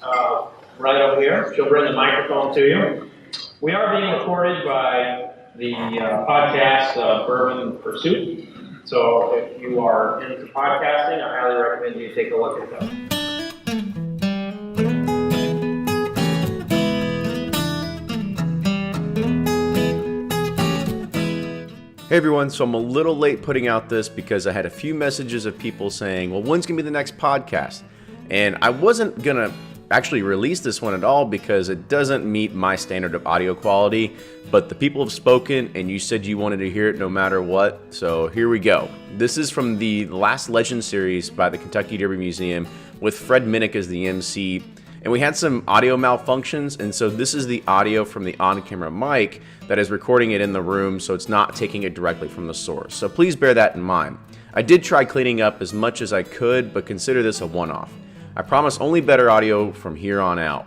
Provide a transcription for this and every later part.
right over here. She'll bring the microphone to you. We are being recorded by the podcast Bourbon Pursuit. So if you are into podcasting, I highly recommend you take a look at them. Hey everyone, so I'm a little late putting out this because I had a few messages of people saying, well, when's going to be the next podcast? And I wasn't going to actually release this one at all because it doesn't meet my standard of audio quality, but the people have spoken and you said you wanted to hear it no matter what, so here we go. This is from the Last Legend series by the Kentucky Derby Museum with Fred Minnick as the MC. And we had some audio malfunctions, and so this is the audio from the on-camera mic that is recording it in the room, so it's not taking it directly from the source. So please bear that in mind. I did try cleaning up as much as I could, but consider this a one-off. I promise only better audio from here on out.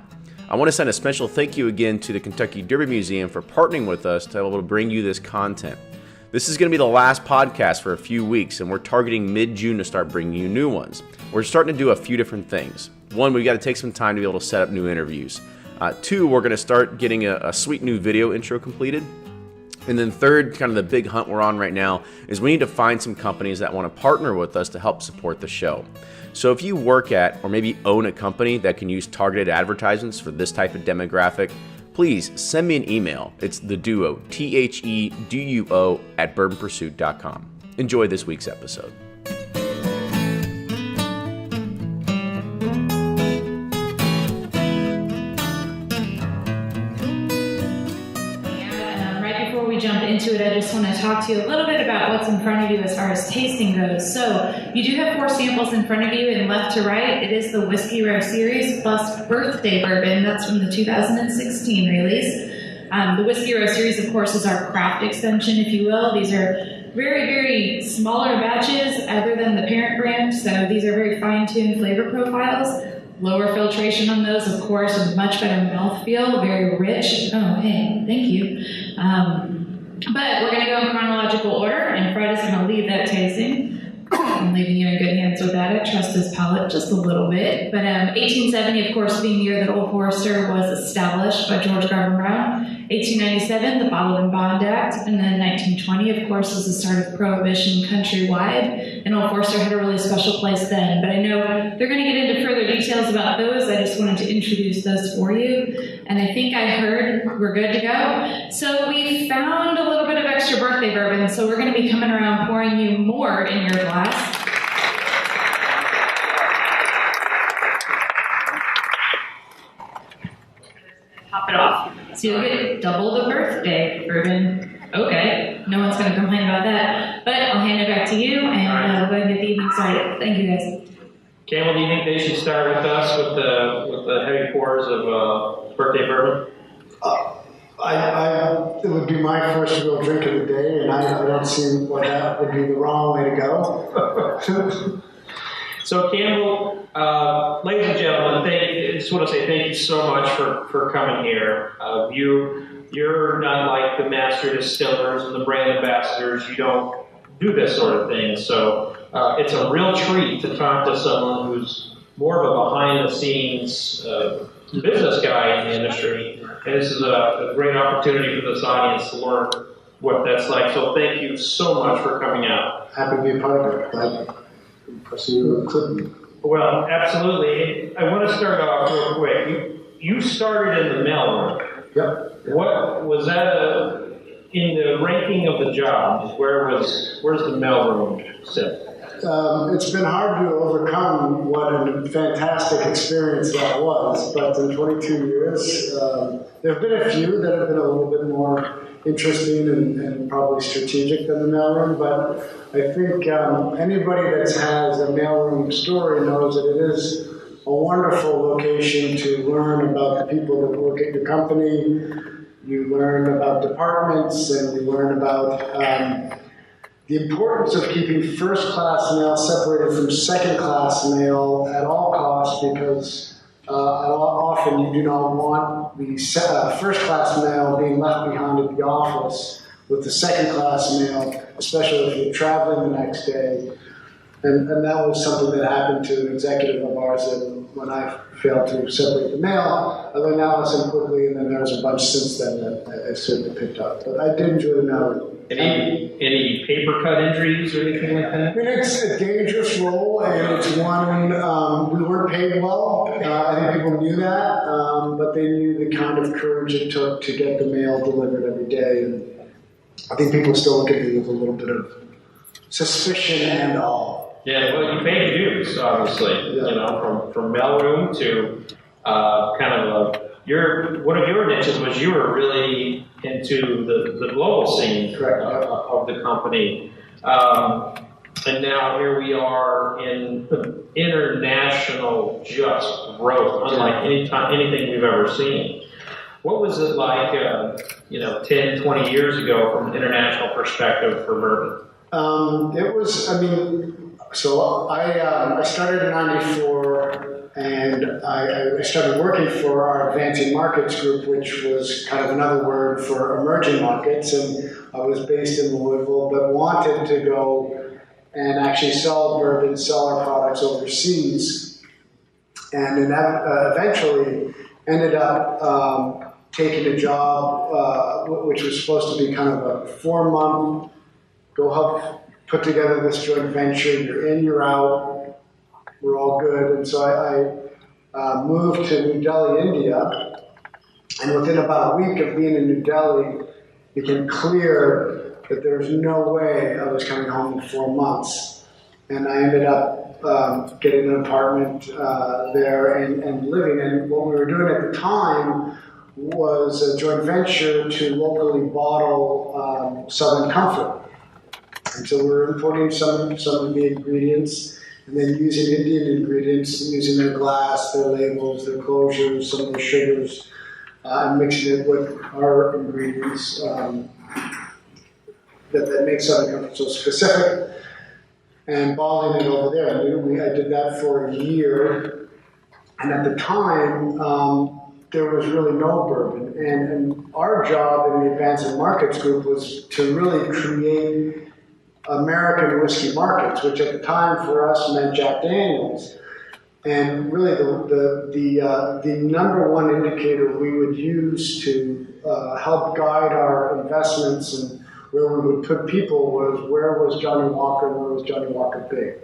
I want to send a special thank you again to the Kentucky Derby Museum for partnering with us to be able to bring you this content. This is going to be the last podcast for a few weeks, and we're targeting mid-June to start bringing you new ones. We're starting to do a few different things. One, we've got to take some time to be able to set up new interviews. Two, we're going to start getting a sweet new video intro completed. And then third, kind of the big hunt we're on right now, is we need to find some companies that want to partner with us to help support the show. So if you work at or maybe own a company that can use targeted advertisements for this type of demographic, please send me an email. It's theduo, THEDUO @bourbonpursuit.com. Enjoy this week's episode. Jump into it, I just want to talk to you a little bit about what's in front of you as far as tasting goes. So you do have 4 samples in front of you, and left to right, it is the Whiskey Row Series plus Birthday Bourbon. That's from the 2016 release. The Whiskey Row Series, of course, is our craft extension, if you will. These are very, very smaller batches other than the parent brand, so these are very fine-tuned flavor profiles. Lower filtration on those, of course, and much better mouthfeel, very rich. Oh, hey, thank you. But we're going to go in chronological order, and Fred is going to lead that tasting. I'm leaving you in good hands with that. I trust his palate just a little bit. But 1870, of course, being the year that Old Forester was established by George Garvin Brown. 1897, the Bottled and Bond Act. And then 1920, of course, was the start of Prohibition countrywide. And Old Forester had a really special place then. But I know they're going to get into further details about those. I just wanted to introduce those for you. And I think I heard we're good to go. So we found a little bit of extra birthday bourbon. So we're going to be coming around pouring you more in your glass. Top it off. So you'll get double the birthday bourbon. Okay, no one's going to complain about that. But I'll hand it back to you, and we'll go ahead and get the evening started. Thank you, guys. Campbell, do you think they should start with us with the heavy pours of birthday bourbon? It would be my first real drink of the day, and I don't see why that would be the wrong way to go. So Campbell, ladies and gentlemen, I just want to say thank you so much for coming here. You're not like the master distillers and the brand ambassadors. You don't do this sort of thing. So it's a real treat to talk to someone who's more of a behind-the-scenes business guy in the industry. And this is a great opportunity for this audience to learn what that's like. So thank you so much for coming out. Happy to be a part of it. Glad to pursue. Well, absolutely. I want to start off real quick. You started in the mailroom. Yep. What was that in the ranking of the jobs? Where's the mailroom sit? It's been hard to overcome what a fantastic experience that was, but in 22 years, there have been a few that have been a little bit more interesting and probably strategic than the mailroom, but I think anybody that has a mailroom story knows that it is a wonderful location to learn about the people that work at your company. You learn about departments, and you learn about the importance of keeping first-class mail separated from second-class mail at all costs, because often you do not want the first-class mail being left behind at the office with the second-class mail, especially if you're traveling the next day. And that was something that happened to an executive of ours that when I failed to separate the mail, I learned that lesson quickly, and then there was a bunch since then that I certainly picked up. But I did enjoy the mail. Any paper cut injuries or anything like that? I mean, it's a dangerous role, and it's one we weren't paid well. I think people knew that, but they knew the kind of courage it took to get the mail delivered every day. And I think people still look at me with a little bit of suspicion and awe. Yeah, well, you paid your dues, obviously. Yeah. You know, from mailroom to one of your niches was you were really into the global scene of the company. And now here we are in international just growth, unlike anything we've ever seen. What was it like, 10, 20 years ago from an international perspective for bourbon? It was, so I started in '94, and I started working for our Advancing Markets group, which was kind of another word for emerging markets, and I was based in Louisville, but wanted to go and actually sell bourbon, sell our products overseas, and then eventually ended up taking a job which was supposed to be kind of a 4-month, go help put together this joint venture, you're in, you're out, we're all good. And so I moved to New Delhi, India, and within about a week of being in New Delhi, it became clear that there was no way I was coming home in 4 months. And I ended up getting an apartment there and living. And what we were doing at the time was a joint venture to locally bottle Southern Comfort. And so we're importing some of the ingredients and then using Indian ingredients, using their glass, their labels, their closures, some of the sugars, and mixing it with our ingredients that make Southern Comfort so specific, and bottling it over there. I did that for a year, and at the time, there was really no bourbon. And our job in the Advancing Markets group was to really create American whiskey markets, which at the time for us meant Jack Daniels. And really the number one indicator we would use to help guide our investments and where we would put people was where was Johnny Walker and where was Johnny Walker big.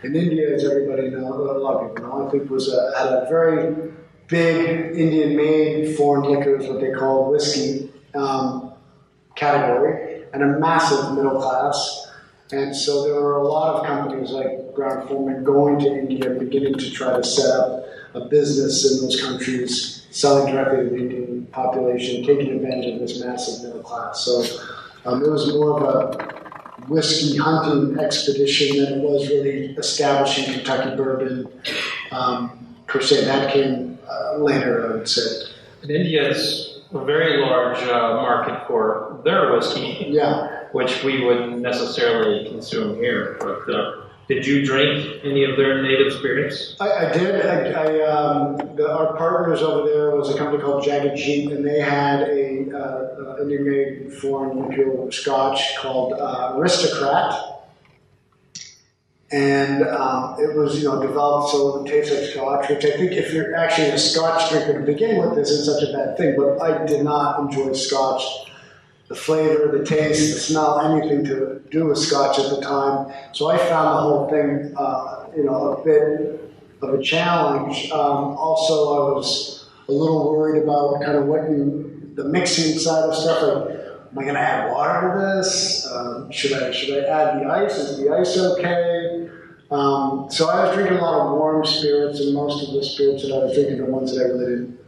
And India, as everybody knows, a lot of people know, I think had a very big Indian-made foreign liquors, what they call whiskey category, and a massive middle class. And so there were a lot of companies like brown-forman going to India and beginning to try to set up a business in those countries, selling directly to the Indian population, taking advantage of this massive middle class. So it was more of a whiskey hunting expedition than it was really establishing Kentucky bourbon per se. That came later, I would say. And India's a very large market for their whiskey. Yeah. Which we wouldn't necessarily consume here. But did you drink any of their native spirits? I did. Our partners over there was a company called Jagged Jeep, and they had a Indian-made foreign liqueur scotch called Aristocrat. And it was, developed so it would taste like scotch, which I think if you're actually a scotch drinker to begin with isn't such a bad thing. But I did not enjoy scotch. The flavor, the taste, the smell, anything to do with scotch at the time. So I found the whole thing, a bit of a challenge. Also, I was a little worried about kind of the mixing side of stuff. Like, am I going to add water to this? Should I add the ice? Is the ice okay? So I was drinking a lot of warm spirits, and most of the spirits that I was drinking are ones that I really didn't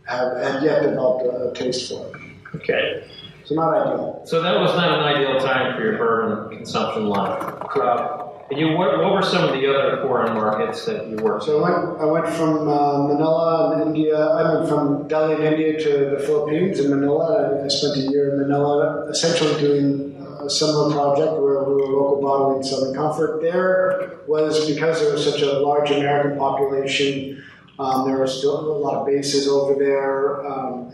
had yet developed a taste for. Okay. So not ideal. So that was not an ideal time for your bourbon consumption life. What were some of the other foreign markets that you worked in? So I went from Manila in India. I went from Delhi in India to the Philippines in Manila. I spent a year in Manila, essentially doing a similar project where we were local bottling Southern Comfort. There was, because there was such a large American population, there were still a lot of bases over there,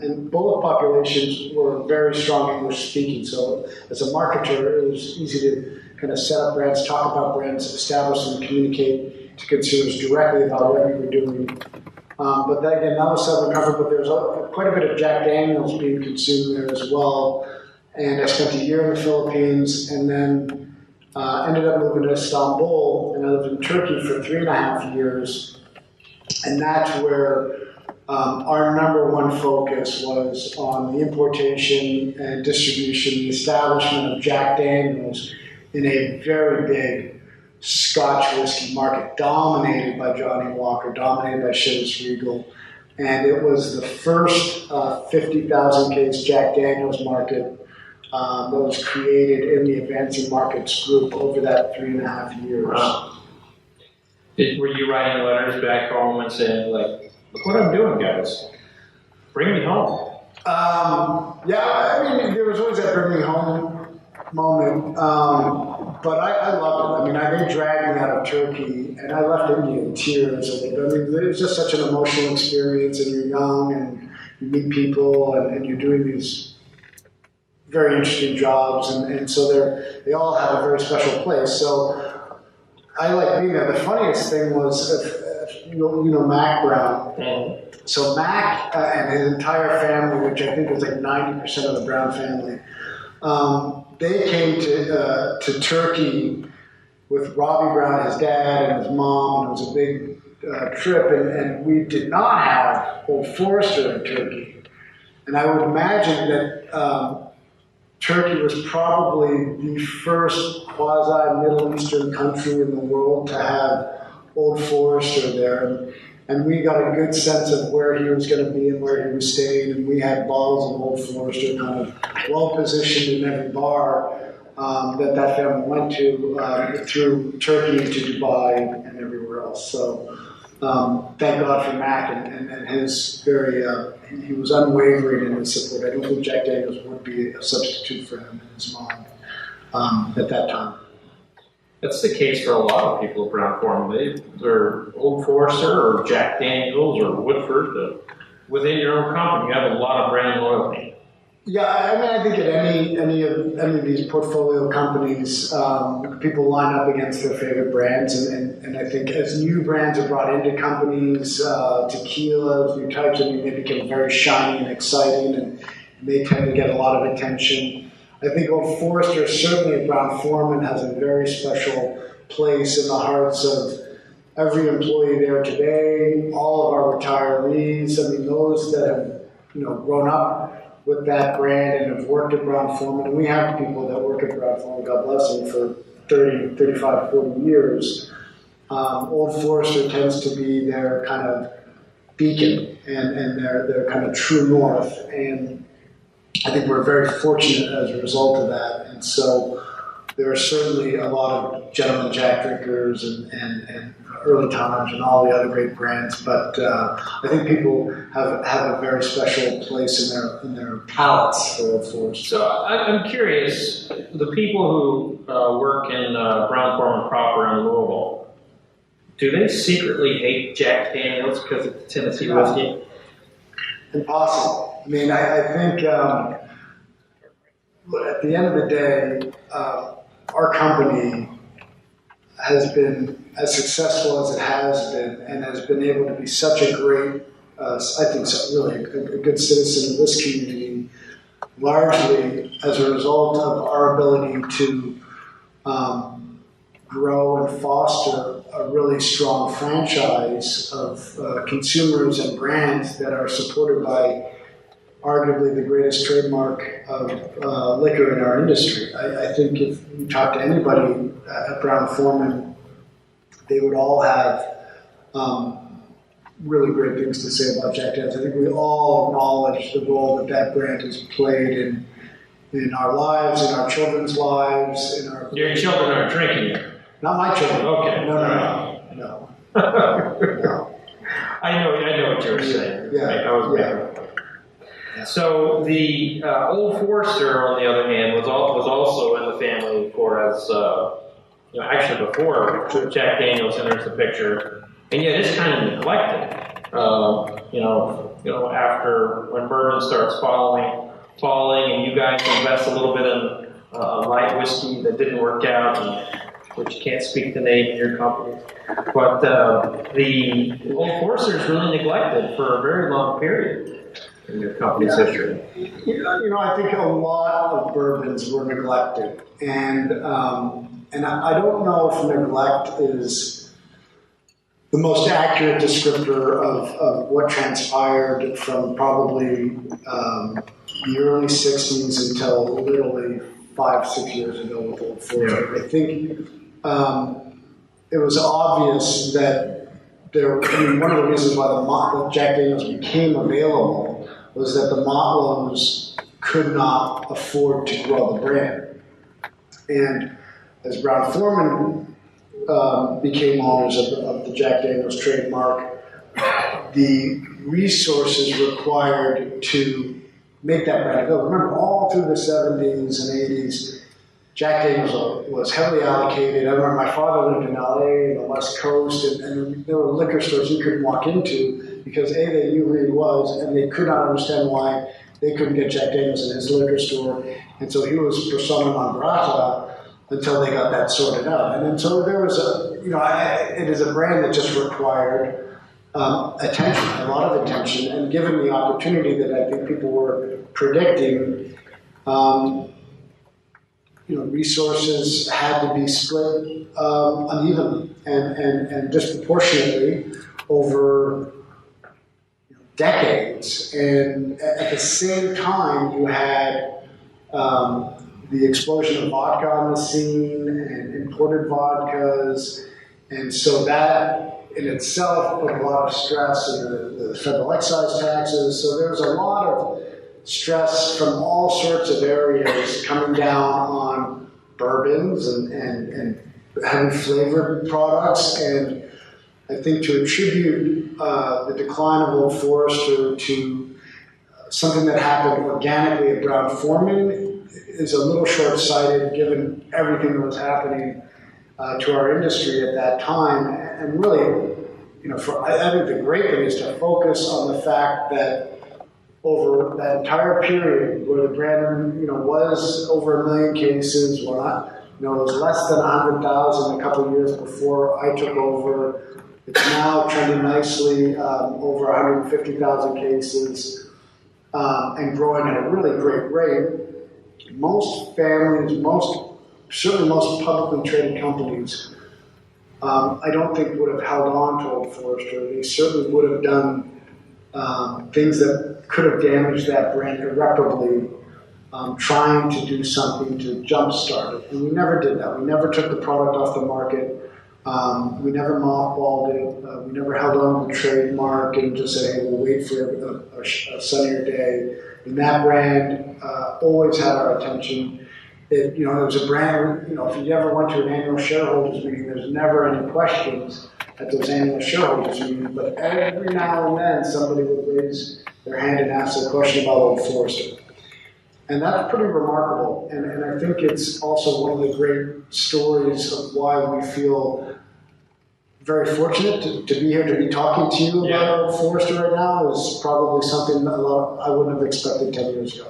and both populations were very strong English speaking. So as a marketer, it was easy to kind of set up brands, talk about brands, establish and communicate to consumers directly about what you were doing. But that, again, that was Southern Comfort, but there's quite a bit of Jack Daniels being consumed there as well. And I spent a year in the Philippines, and then ended up moving to Istanbul, and I lived in Turkey for 3.5 years. And that's where our number one focus was on the importation and distribution, the establishment of Jack Daniels in a very big Scotch whiskey market, dominated by Johnny Walker, dominated by Chivas Regal. And it was the first 50,000 case Jack Daniels market that was created in the Advancing Markets Group over that 3.5 years. Wow. Were you writing letters back home and saying, like, look what I'm doing, guys. Bring me home. Yeah, I mean, there was always that bring me home moment. But I loved it. I mean, they dragged me out of Turkey, and I left India in tears. I mean, it was just such an emotional experience, and you're young, and you meet people, and you're doing these very interesting jobs, and so they all have a very special place. So I like being there. The funniest thing was, if you know Mac Brown. Mm-hmm. So Mac and his entire family, which I think was like 90% of the Brown family, they came to Turkey with Robbie Brown, his dad, and his mom, and it was a big trip, and we did not have Old Forester in Turkey. And I would imagine that Turkey was probably the first quasi-Middle Eastern country in the world to have Old Forester there. And we got a good sense of where he was going to be and where he was staying. And we had bottles of Old Forester kind of well-positioned in every bar that family went to through Turkey to Dubai and everywhere else. So thank God for Mac and his very, he was unwavering in his support. I don't think Jack Daniels would be a substitute for him and his mom at that time. That's the case for a lot of people at brown-forman. They're Old Forester or Jack Daniels or Woodford. Within your own company, you have a lot of brand loyalty. Yeah, I mean, I think at any of these portfolio companies, people line up against their favorite brands, and I think as new brands are brought into companies, tequilas, new types, they become very shiny and exciting, and they tend to get a lot of attention. I think Old Forester, certainly at Brown-Forman, has a very special place in the hearts of every employee there today, all of our retirees. I mean, those that have grown up with that brand and have worked at Brown-Forman. And we have people that work at Brown-Forman, God bless them, for 30, 35, 40 years. Old Forester tends to be their kind of beacon and their kind of true north. And I think we're very fortunate as a result of that. And so there are certainly a lot of Gentleman Jack drinkers and Early Times and all the other great brands. But I think people have a very special place in their palates for Old Forester. So I'm curious, the people who work in brown-forman proper in Louisville, do they secretly hate Jack Daniels because of the Tennessee whiskey? Impossible. I mean, I think at the end of the day, our company has been as successful as it has been and has been able to be such a great, I think, really a good citizen of this community, largely as a result of our ability to grow and foster a really strong franchise of consumers and brands that are supported by arguably the greatest trademark of liquor in our industry. I think if you talk to anybody at Brown-Forman, they would all have really great things to say about Jack Daniels. I think we all acknowledge the role that brand has played in our lives, in our children's lives, in our... Your children aren't drinking it. Not my children. Okay. No. I know what you were saying. Yeah. Right? I was So the Old Forester, on the other hand, was also in the family for as actually before Jack Daniels enters the picture, and yet it's kind of neglected. After when bourbon starts falling, and you guys invest a little bit in a light whiskey that didn't work out, and, which you can't speak the name of your company. But the Old Forester is really neglected for a very long period in your company's history. You know, I think a lot of bourbons were neglected, and I don't know if neglect is the most accurate descriptor of what transpired from probably the early 60s until literally 5-6 years ago with Old Forester. I think it was obvious that one of the reasons why the Jack Daniels became available was that the Motlowes could not afford to grow the brand. And as Brown-Forman became owners of the Jack Daniels trademark, the resources required to make that brand available. Remember, all through the 70s and 80s, Jack Daniels was heavily allocated. I remember my father lived in LA, in the West Coast, and there were liquor stores you couldn't walk into because A, they knew who he was, and they could not understand why they couldn't get Jack Daniels in his liquor store. And so he was persona non grata until they got that sorted out. And then so there was it is a brand that just required attention, a lot of attention, and given the opportunity that I think people were predicting, resources had to be split unevenly and disproportionately over decades. And at the same time, you had the explosion of vodka on the scene and imported vodkas. And so that in itself put a lot of stress in the federal excise taxes. So there was a lot of stress from all sorts of areas coming down on bourbons and heavy flavored products. And I think to attribute the decline of Old Forester to something that happened organically at Brown-Forman is a little short-sighted given everything that was happening to our industry at that time. And really, I think the great thing is to focus on the fact that over that entire period where the brand, was over 1 million cases, it was less than 100,000 a couple of years before I took over. It's now trending nicely over 150,000 cases and growing at a really great rate. Most families, certainly most publicly traded companies, I don't think would have held on to Old Forester. They certainly would have done things that could have damaged that brand irreparably, trying to do something to jumpstart it. And we never did that. We never took the product off the market. We never mothballed it. We never held on to the trademark and just said, hey, we'll wait for a sunnier day. And that brand always had our attention. It was a brand, if you ever went to an annual shareholders meeting, there's never any questions at those annual shareholders meetings, but every now and then somebody would raise their hand and ask a question about Old Forester. And that's pretty remarkable. And I think it's also one of the great stories of why we feel very fortunate to be here, to be talking to you about Old Forester right now is probably something I wouldn't have expected 10 years ago.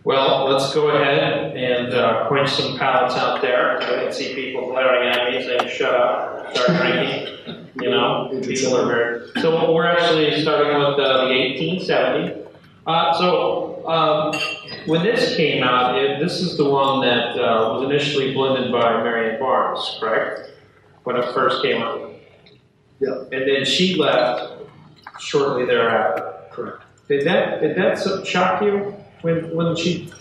Well, let's go ahead and quench some palates out there. I can see people glaring at me saying, shut up, start drinking. People are very... So we're actually starting with the 1870. When this came out, this is the one that was initially blended by Marianne Barnes, correct? When it first came out. Yeah. And then she left shortly thereafter. Correct. Did that shock you when she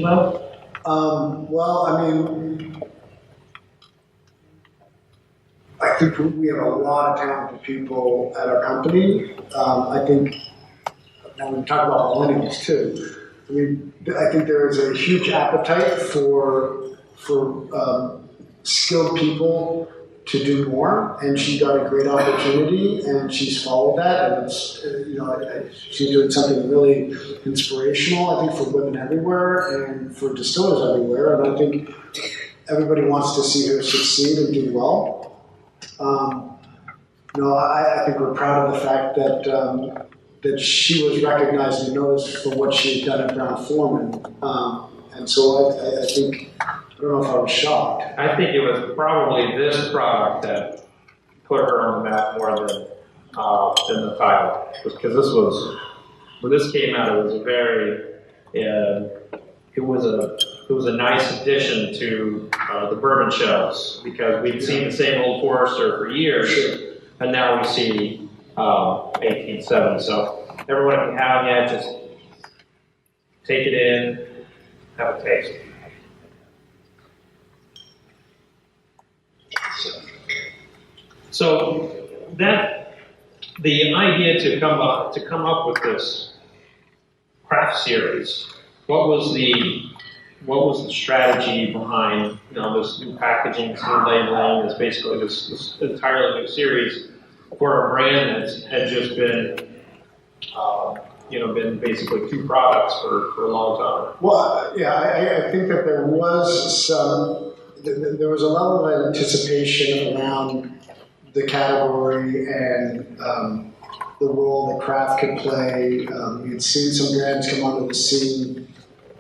left? I think we have a lot of talented people at our company. I think, and we talk about millennials too. I think there is a huge appetite for skilled people to do more, and she got a great opportunity, and she's followed that, and she's doing something really inspirational, I think, for women everywhere and for distillers everywhere, and I think everybody wants to see her succeed and do well. I think we're proud of the fact that she was recognized and noticed for what she had done at Brown-Forman, and so I think don't know if I was shocked. I think it was probably this product that put her on the map more than the title, because this was, when this came out, it was a very, it was a nice addition to the bourbon shelves, because we'd seen the same Old Forester for years, and now we see 1870. So everyone, if you haven't yet, just take it in, have a taste. So that the idea to come up with this craft series, what was the strategy behind this new packaging, this new labeling, this basically this entirely new series for a brand that had just been been basically two products for a long time? Well, yeah, I think that there was a level of anticipation around the category and the role that craft could play. We had seen some brands come onto the scene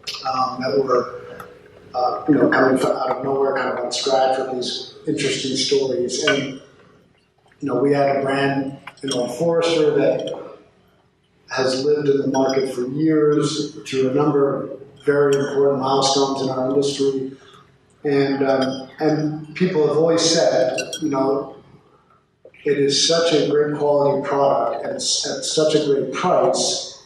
that were, coming out of nowhere, kind of on scratch with these interesting stories. And, we had a brand, Forester, that has lived in the market for years through a number of very important milestones in our industry. And people have always said, it is such a great quality product and it's at such a great price.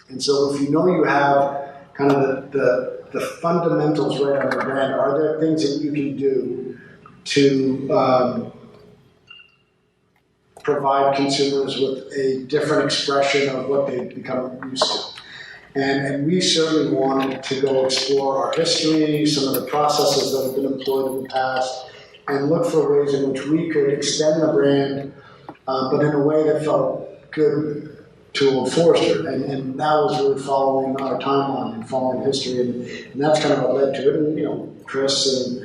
And so if you have kind of the fundamentals right on your brand, are there things that you can do to provide consumers with a different expression of what they've become used to? And we certainly wanted to go explore our history, some of the processes that have been employed in the past, and look for ways in which we could extend the brand, but in a way that felt good to Old Forester. And that was really following our timeline and following history, and that's kind of what led to it. And, Chris and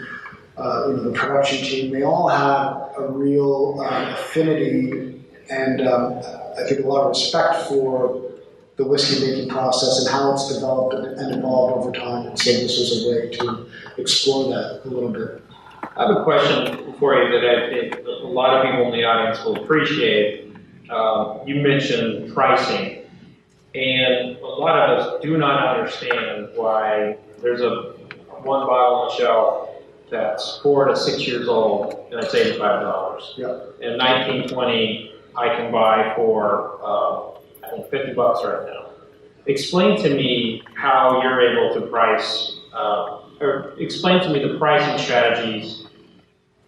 the production team, they all have a real affinity and I think a lot of respect for the whiskey making process and how it's developed and evolved over time. And so this was a way to explore that a little bit. I have a question for you that I think a lot of people in the audience will appreciate. You mentioned pricing, and a lot of us do not understand why there's one bottle on the shelf that's 4 to 6 years old, and it's $85. Yeah. And 1920 I can buy for I think $50 right now. Explain to me how you're able to price, or explain to me the pricing strategies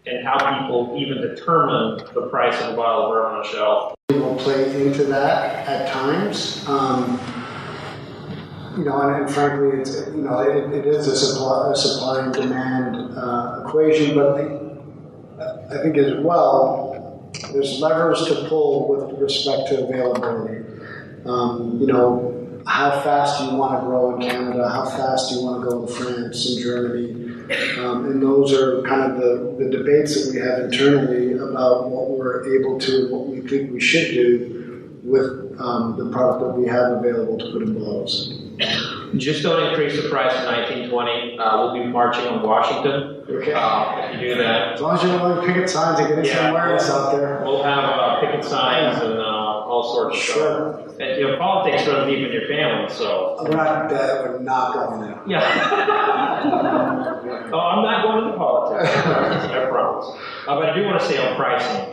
and how people even determine the price of a bottle of bourbon on a shelf. Will play into that at times. And frankly, it's, it is a supply and demand equation, but I think as well, there's levers to pull with respect to availability. How fast do you want to grow in Canada? How fast do you want to go in France and Germany? And those are kind of the debates that we have internally about what we're able to, what we think we should do with the product that we have available to put in bottles. Just don't increase the price in 1920. We'll be marching on Washington. Okay. If you do that. As long as you're willing to picket signs and getting some awareness out there. We'll have picket signs and all sorts of stuff. And, politics runs deep in your family, so. We're not going there. Yeah. Oh, I'm not going into politics. I promise. But I do want to say on pricing.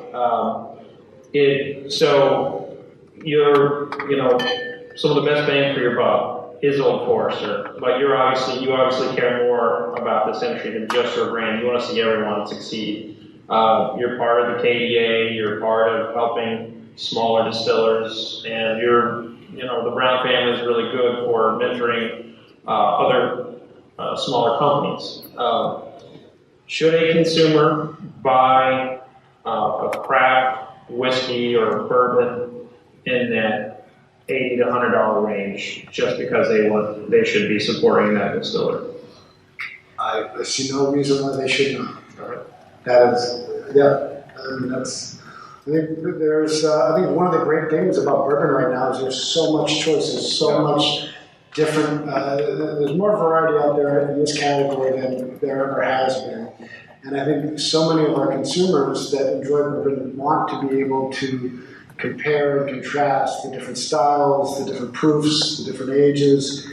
So you're, some of the best bang for your buck is Old Forester, but you obviously care more about this industry than just your brand. You want to see everyone succeed. You're part of the KDA. You're part of helping smaller distillers, and the Brown family is really good for mentoring other smaller companies. Should a consumer buy a craft whiskey or bourbon in that $80 to $100 range just because they should be supporting that distiller? I see no reason why they should not. All right. That is, yeah. I think one of the great things about bourbon right now is there's so much choice, there's so much different. There's more variety out there in this category than there ever has been. And I think so many of our consumers that enjoy bourbon want to be able to compare and contrast the different styles, the different proofs, the different ages.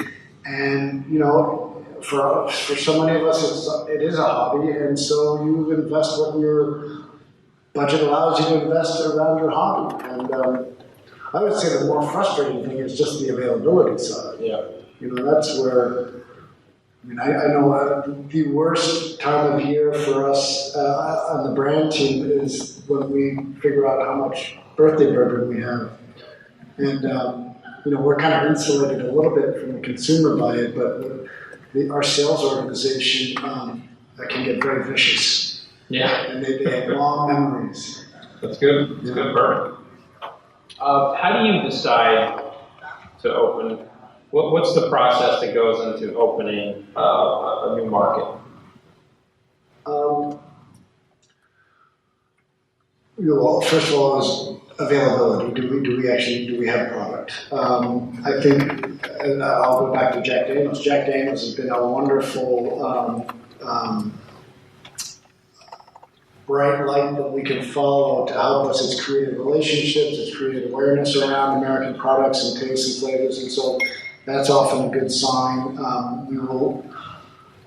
And, you know, for so many of us, it is a hobby. And so you invest what your budget allows you to invest around your hobby. And I would say the more frustrating thing is just the availability side. Yeah. You know, that's where... I mean, I know the worst time of year for us on the brand team is when we figure out how much birthday bourbon we have. And, you know, we're kind of insulated a little bit from the consumer by it, but our sales organization can get very vicious. Yeah. And they have long memories. That's good. That's good bourbon. How do you decide to open... What's the process that goes into opening a new market? Well, first of all, is availability. Do we have product? I think, and I'll go back to Jack Daniel's. Jack Daniel's has been a wonderful bright light that we can follow to help us. It's created relationships. It's created awareness around American products and tastes and flavors, and so. That's often a good sign. We will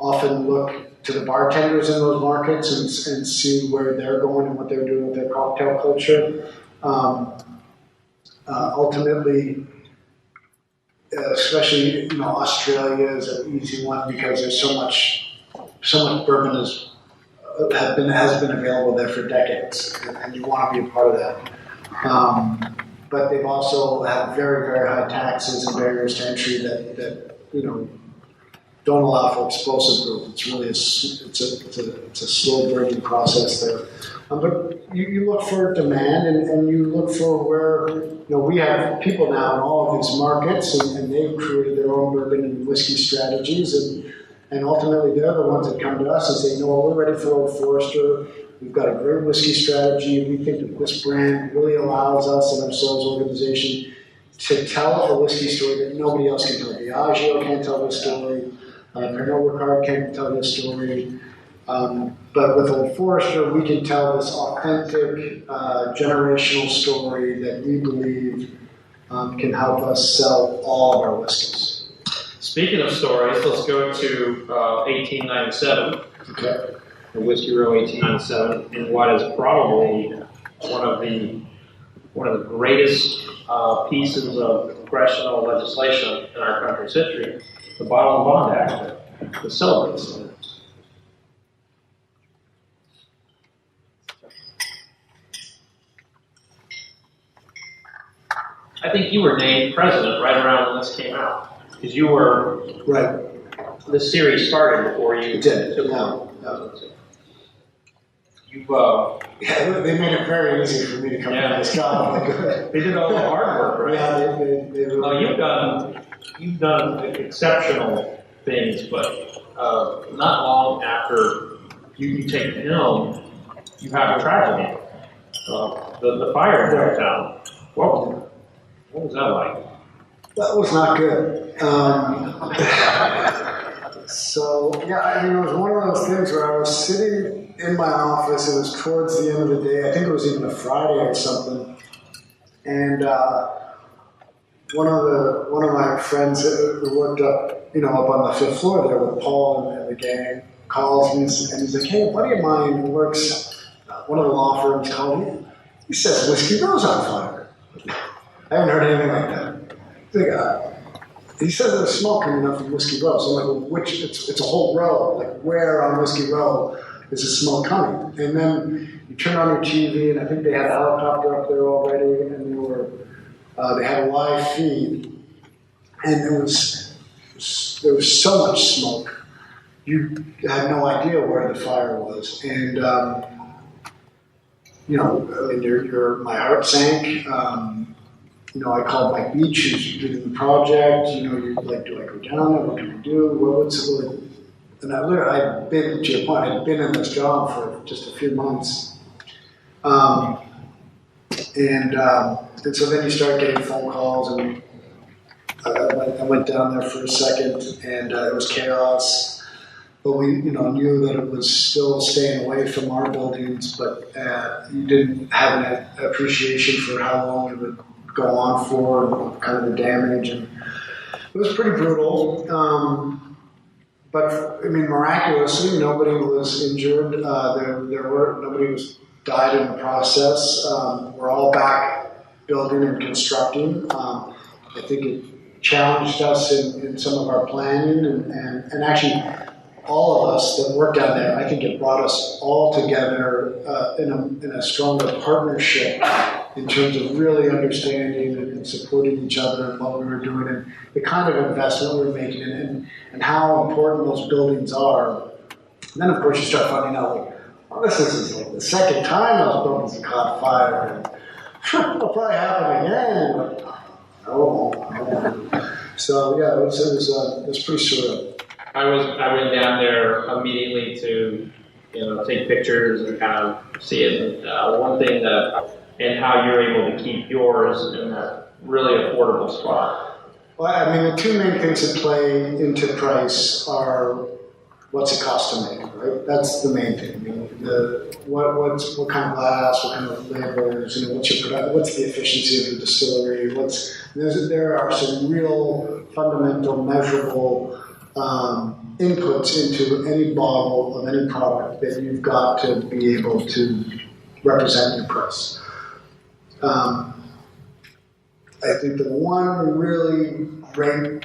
often look to the bartenders in those markets and see where they're going and what they're doing with their cocktail culture. Ultimately, especially Australia is an easy one because there's so much bourbon has been available there for decades, and you want to be a part of that. But they've also had very, very high taxes and barriers to entry that don't allow for explosive growth. It's really it's a slow burning process there. But you look for demand and you look for where we have people now in all of these markets and they've created their own bourbon and whiskey strategies and ultimately they're the ones that come to us and say, no, we're ready for Old Forester. We've got a great whiskey strategy. We think that this brand really allows us and our sales organization to tell a whiskey story that nobody else can tell. Diageo can't tell this story. Pernod Ricard can't tell this story. But with Old Forester, we can tell this authentic, generational story that we believe can help us sell all of our whiskeys. Speaking of stories, let's go to 1897. Okay. The Whiskey Row 1897, and what is probably one of the greatest pieces of congressional legislation in our country's history, the Bottle and Bond Act, that celebrates it. I think you were named president right around when this came out, because you were right. The series started before you took on. They made it very easy for me to come to this job. They did all the hard work, right? Yeah, they really you've done exceptional things, but not long after you take the helm, you have a tragedy. The fire in downtown. What was that like? That was not good. So, it was one of those things where I was sitting in my office. It was towards the end of the day. I think it was even a Friday or something. And one of my friends who worked up on the 5th floor there with Paul and the gang calls me and he's like, hey, a buddy of mine who works one of the law firms called me. He says Whiskey Row's on fire. I haven't heard anything like that. He's like, he says there's smoke coming up from Whiskey Row. So I'm like, well, it's a whole row. Like, where on Whiskey Row is the smoke coming? And then you turn on your TV, and I think they had a helicopter up there already, and they had a live feed. And there was so much smoke. You had no idea where the fire was. And, my heart sank. I called Mike Beach, who's doing the project. You're like, do I go down there? What can I do? What's it like? And I've been, to your point, I've been in this job for just a few months. And so then you start getting phone calls, and went down there for a second, and it was chaos. But we, knew that it was still staying away from our buildings, but you didn't have an appreciation for how long it would go on for, and kind of the damage, and it was pretty brutal. But miraculously, nobody was injured. Nobody was died in the process. We're all back building and constructing. I think it challenged us in some of our planning, and actually all of us that worked down there. I think it brought us all together in a stronger partnership in terms of really understanding and supporting each other and what we were doing and the kind of investment we were making and how important those buildings are. And then, of course, you start finding out, this is like the second time those buildings have caught fire, and it'll probably happen again. No. So, yeah, it was pretty surreal. I went down there immediately to, take pictures and kind of see it. And one thing and how you're able to keep yours in a really affordable spot. Well, the two main things that play into price are what's it cost to make, right? That's the main thing. What kind of glass, what kind of labors, what's your product, what's the efficiency of the distillery? There are some real fundamental, measurable inputs into any bottle of any product that you've got to be able to represent your price. I think the one really great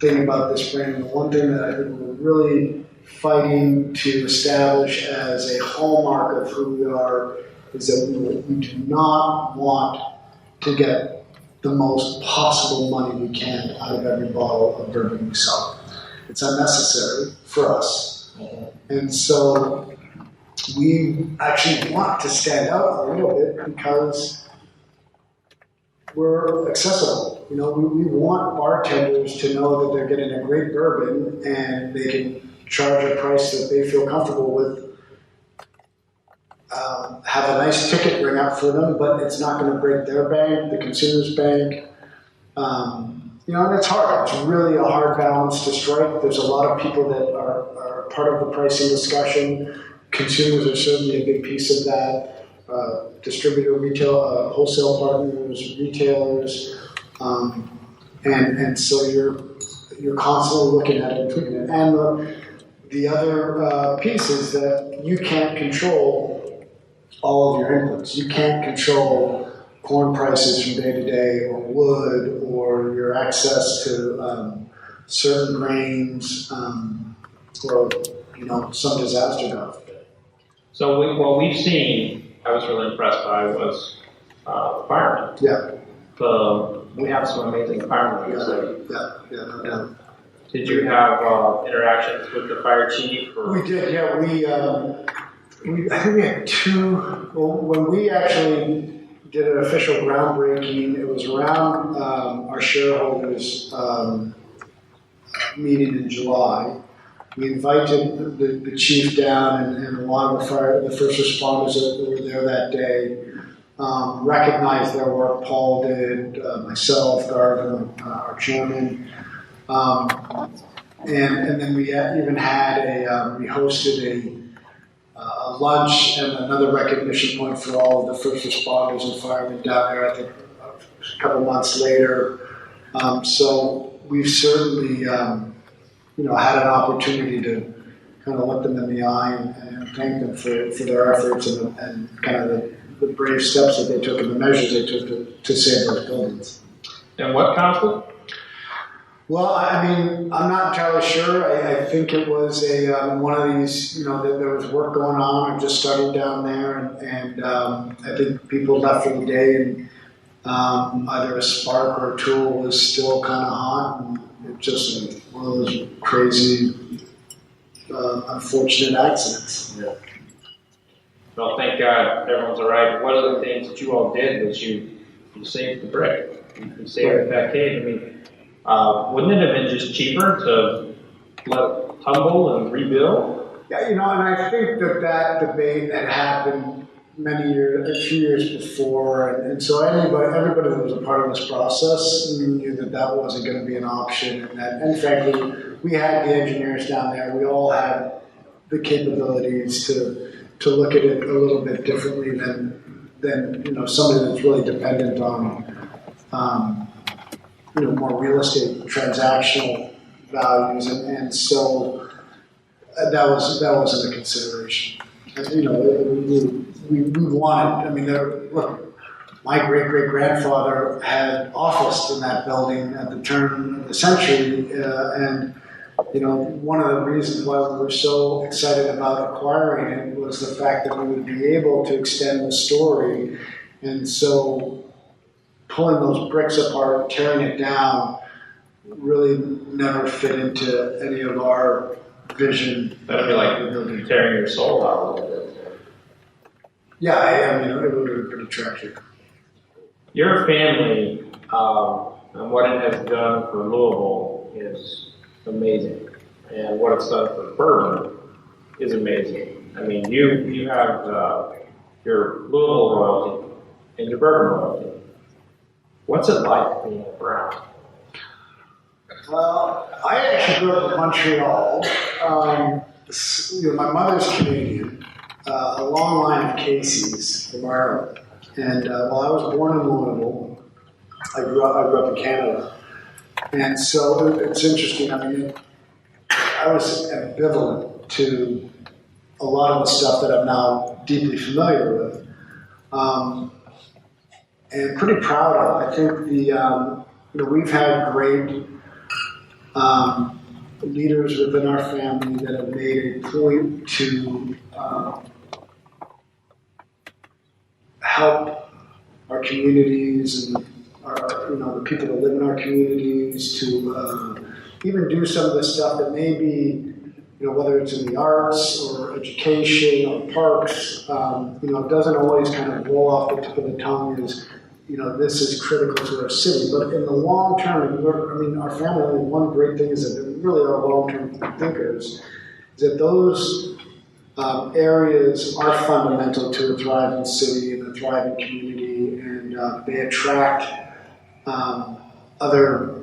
thing about this brand, the one thing that I think we're really fighting to establish as a hallmark of who we are is that we do not want to get the most possible money we can out of every bottle of bourbon we sell. It's unnecessary for us. And so we actually want to stand out a little bit because we're accessible. We want bartenders to know that they're getting a great bourbon and they can charge a price that they feel comfortable with, have a nice ticket ring up for them, but it's not going to break their bank, the consumer's bank. And it's hard. It's really a hard balance to strike. There's a lot of people that are part of the pricing discussion. Consumers are certainly a big piece of that. Distributor, retail, wholesale partners, retailers, and so you're constantly looking at it and tweaking it. And the other piece is that you can't control all of your inputs. You can't control corn prices from day to day, or wood, or your access to certain grains, or some disaster God forbid. So what we've seen, I was really impressed by was firemen. Yeah. We have some amazing firemen. Yeah, no doubt. Did you have interactions with the fire chief? Or? We did, yeah. I think we had two. Well, when we actually did an official groundbreaking, it was around our shareholders meeting in July. We invited the chief down and a lot of the first responders that were there that day, recognized their work. Paul did, myself, Garvin, our chairman. And then we even had we hosted a lunch and another recognition point for all of the first responders and firemen down there, I think a couple months later. So we've certainly, had an opportunity to kind of look them in the eye and thank them for their efforts and kind of the brave steps that they took and the measures they took to save those buildings. And what conflict? Well, I'm not entirely sure. I think it was one of these, that there was work going on. I just started down there, and I think people left for the day, and either a spark or a tool was still kind of hot, and it just one of those crazy, unfortunate accidents. Yeah. Well, thank God everyone's all right. One of the things that you all did was you saved the brick. You saved the facade. Wouldn't it have been just cheaper to let it tumble and rebuild? Yeah, and I think that debate had happened a few years before, and so everybody that was a part of this process knew that that wasn't going to be an option, and frankly, we had the engineers down there. We all had the capabilities to look at it a little bit differently than somebody that's really dependent on more real estate transactional values, and so that wasn't a consideration. We wanted. I mean, look, my great-great-grandfather had officed in that building at the turn of the century, and one of the reasons why we were so excited about acquiring it was the fact that we would be able to extend the story, and so pulling those bricks apart, tearing it down, really never fit into any of our vision. That'd be like tearing your soul out a little bit. Yeah, I mean, it would have been pretty tragic. Your family and what it has done for Louisville is amazing, and what it's done for Bourbon is amazing. I mean, you have your Louisville royalty and your Bourbon royalty. What's it like being a Brown? Well, I actually grew up in Montreal. My mother's Canadian, a long line of Caseys from Ireland. And while I was born in Louisville, I grew up in Canada. And so it's interesting. I mean, I was ambivalent to a lot of the stuff that I'm now deeply familiar with. And pretty proud of. I think we've had great leaders within our family that have made a point to help our communities and the people that live in our communities to even do some of the stuff that maybe whether it's in the arts or education or parks, it doesn't always kind of roll off the tip of the tongue as this is critical to our city. But in the long term, our family, one great thing is that we really are long-term thinkers, is that those areas are fundamental to a thriving city and a thriving community, and they attract other,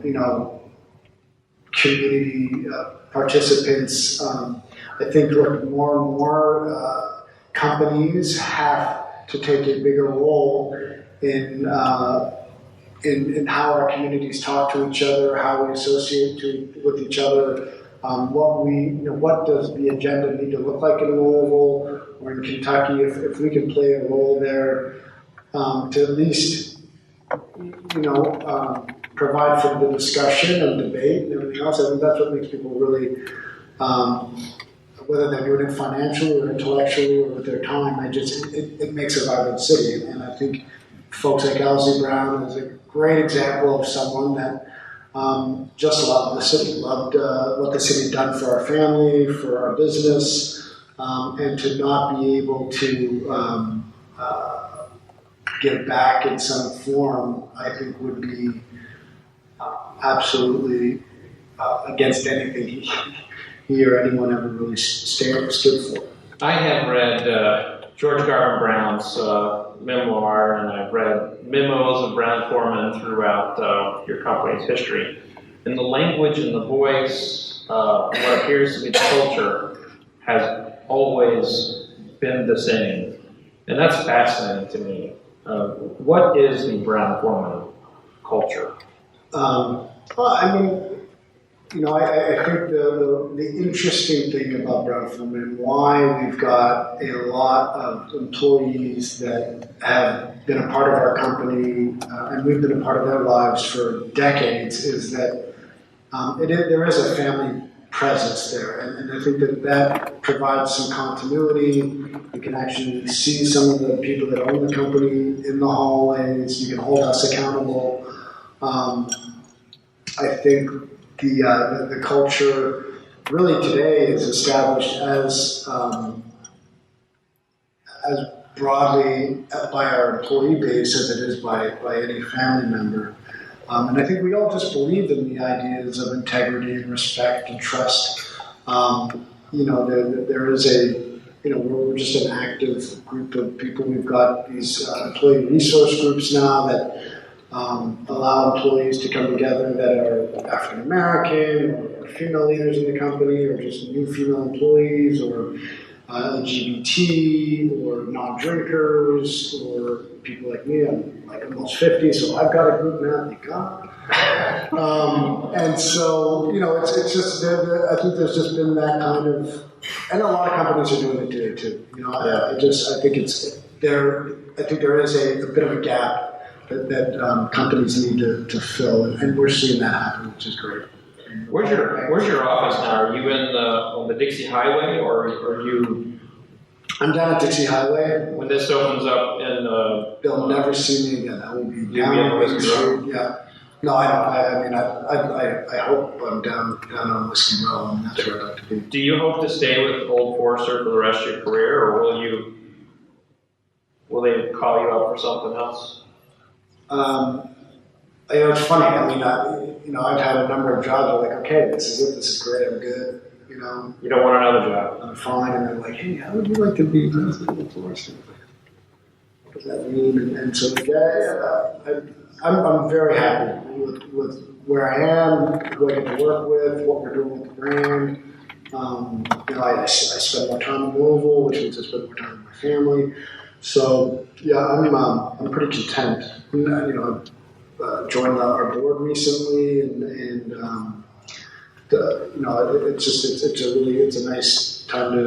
community participants. I think more and more companies have to take a bigger role in how our communities talk to each other, how we associate with each other, what does the agenda need to look like in Louisville or in Kentucky, if we can play a role there to at least provide for the discussion and debate and everything else. I think that's what makes people really, whether they're doing it financially or intellectually or with their time, it makes a vibrant city. And I think folks like Elsie Brown is a great example of someone that just loved the city, loved what the city had done for our family, for our business, and to not be able to give back in some form, I think would be absolutely against anything he or anyone ever really stood for. I have read George Garvin Brown's memoir, and I've read memos of brown-forman throughout your company's history. And the language and the voice, what appears to be the culture, has always been the same. And that's fascinating to me. What is the brown-forman culture? I think the interesting thing about brown-forman, why we've got a lot of employees that have been a part of our company, and we've been a part of their lives for decades, is that there is a family presence there, and I think that provides some continuity. You can actually see some of the people that own the company in the hallways. You can hold us accountable. I think the culture really today is established as broadly by our employee base as it is by any family member. And I think we all just believe in the ideas of integrity and respect and trust. There is we're just an active group of people. We've got these employee resource groups now that allow employees to come together that are African American or female leaders in the company, or just new female employees, or LGBT, or non-drinkers, or people like me. I'm like almost 50, so I've got a group now. Thank God. And so, it's just, I think there's just been that kind of, and a lot of companies are doing it today too. I think there is a bit of a gap that companies need to fill, and we're seeing that happen, which is great. Where's your office now? Are you on the Dixie Highway, or are you? I'm down at Dixie Highway. When this opens up, they'll never see me again. I will be down on Whiskey Row. Yeah. No, I hope I'm down on Whiskey Row, and that's where I'd like to be. Do you hope to stay with Old Forester for the rest of your career, or will they call you up for something else? It's funny. I've had a number of jobs. I'm like, okay, this is it. This is great. I'm good. You don't want another job. I'm fine. And they're like, hey, how would you like to be president of Forester? What does that mean? And so, I'm very happy with where I am, who I get to work with, what we're doing with the brand. I spend more time in Louisville, which means I spend more time with my family. So I'm pretty content. I've joined our board recently, and it's a nice time to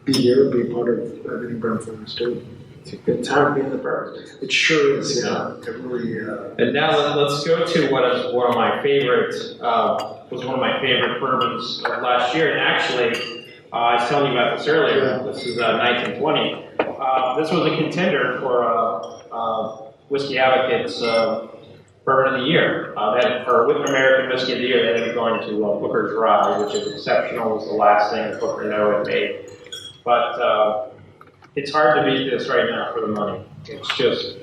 be here, be part of everything brown-forman is doing. It's a good time to be in the bourbon. It sure is, yeah. It really. And now let's go to what is one of my favorite bourbons of last year. And actually, I was telling you about this earlier. Yeah. This is 1920. This was a contender for Whiskey Advocate's Bourbon of the Year. For American Whiskey of the Year, they ended up going to Booker's Rye, which is exceptional. It was the last thing that Booker had made. But it's hard to beat this right now for the money. It's just,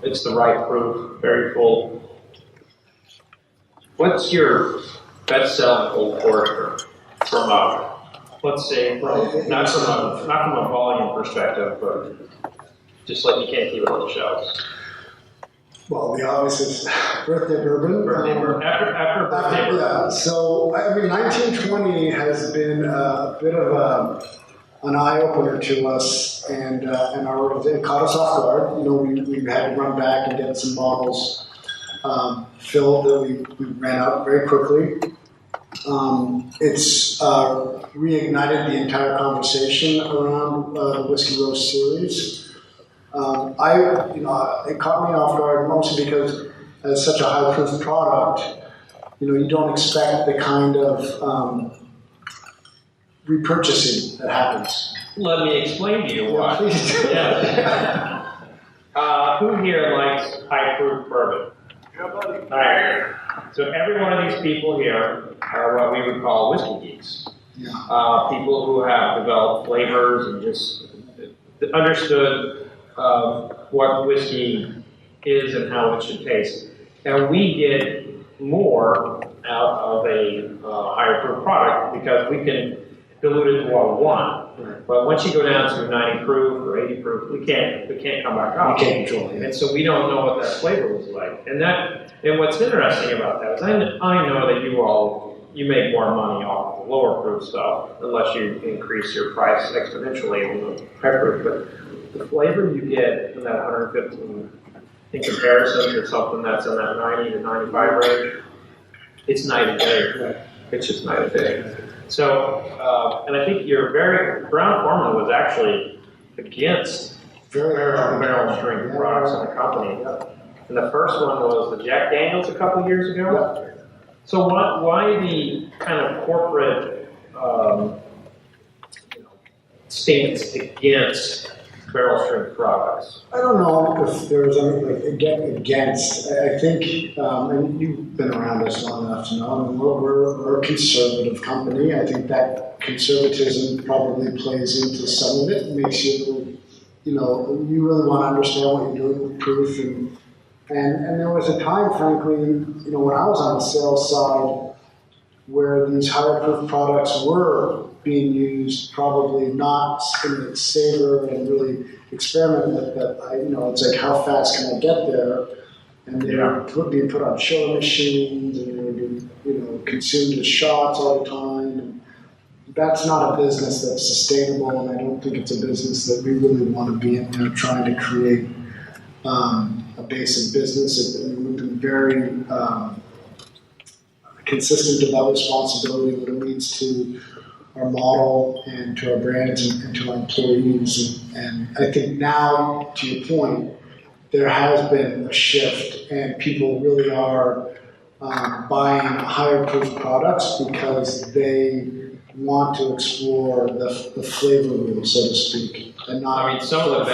it's the right proof, very full. What's your best-selling Old Forester from let's say, not from a volume perspective, but just like you can't keep it on the shelves? Well, the obvious is birthday bourbon. After birthday bourbon. Yeah. So, 1920 has been a bit of an eye-opener to us, and it caught us off guard. We had to run back and get some bottles filled that we ran out very quickly. It's reignited the entire conversation around the Whiskey Roast series. It caught me off guard mostly because as such a high-proof product, you don't expect the kind of repurchasing that happens. Let me explain to you why. Please do. Yeah. Who here likes high-proof bourbon? Yeah, buddy. All right. So every one of these people here are what we would call whiskey geeks. Yeah. People who have developed flavors and just understood what whiskey is and how it should taste. And we get more out of a higher proof product because we can dilute it to what we want. Right. But once you go down to 90 proof or 80 proof, we can't come back up. You can't control it. And so we don't know what that flavor was like. And what's interesting about that is I know that you make more money off the lower proof stuff unless you increase your price exponentially on the high proof. But the flavor you get in that 115 in comparison to something that's in that 90 to 95 range, it's night and day. Right. It's just night and day. So, and I think brown-forman was actually against barrel strength products in the company. Yeah. And the first one was the Jack Daniels a couple years ago. Yeah. So why the kind of corporate stance against barrel strength products? I don't know if there's anything against. I think, and you've been around us long enough to know, we're a conservative company. I think that conservatism probably plays into some of it. It makes you, you really want to understand what you're doing with proof. And there was a time, frankly, when I was on the sales side, where these higher proof products were being used, probably not in the savor and really experiment with, but it's like, how fast can I get there? And they're being put on chiller machines, and they're being, consumed as shots all the time. And that's not a business that's sustainable, and I don't think it's a business that we really want to be in there trying to create a basic business. We've been very consistent about responsibility, what it means to our model and to our brands and to our employees. And I think now, to your point, there has been a shift, and people really are buying higher proof products because they want to explore the flavor wheel, so to speak. And not some of the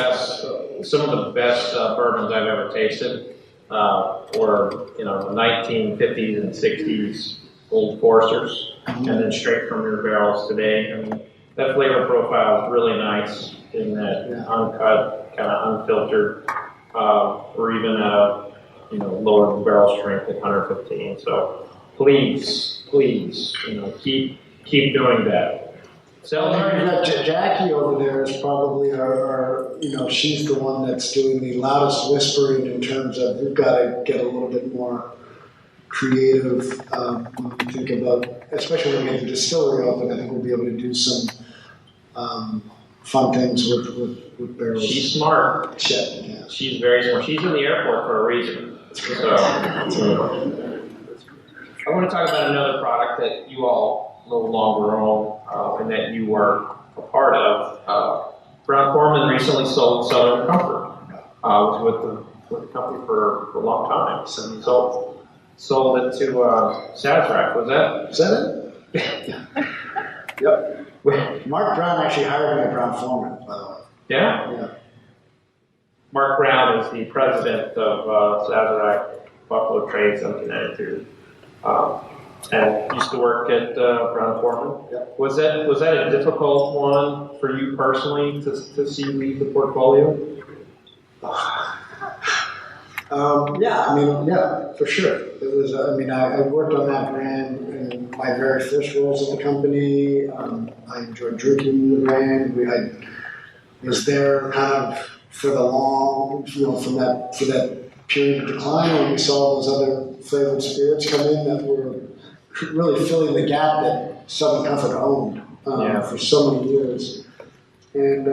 best bourbons I've ever tasted were, the 1950s and 60s Old Foresters, and then straight from your barrels today. I mean, that flavor profile is really nice in that uncut, kind of unfiltered, or even at a lower barrel strength at 115. So please, keep doing that. So Jackie over there is probably our she's the one that's doing the loudest whispering in terms of, we've got to get a little bit more creative when we think about, especially when we get the distillery open. I think we'll be able to do some fun things with barrels. She's smart. Yeah. She's very smart. She's in the airport for a reason. So, I want to talk about another product that you all no longer own and that you were a part of. Brown-Forman recently sold Southern Comfort. Was with the company for a long time. Sold it to Sazerac. Was that it? Yep. Mark Brown actually hired me at Brown-Forman, by the way. Yeah? Mark Brown is the president of Sazerac Buffalo Trace in Connecticut. And used to work at Brown-Forman. Yep. Was that a difficult one for you personally to see leave the portfolio? For sure. It was. I worked on that brand in my very first roles at the company. I enjoyed drinking the brand. I was there kind of for the long, for that period of decline when we saw those other flavored spirits come in that were really filling the gap that Southern Comfort owned for so many years. And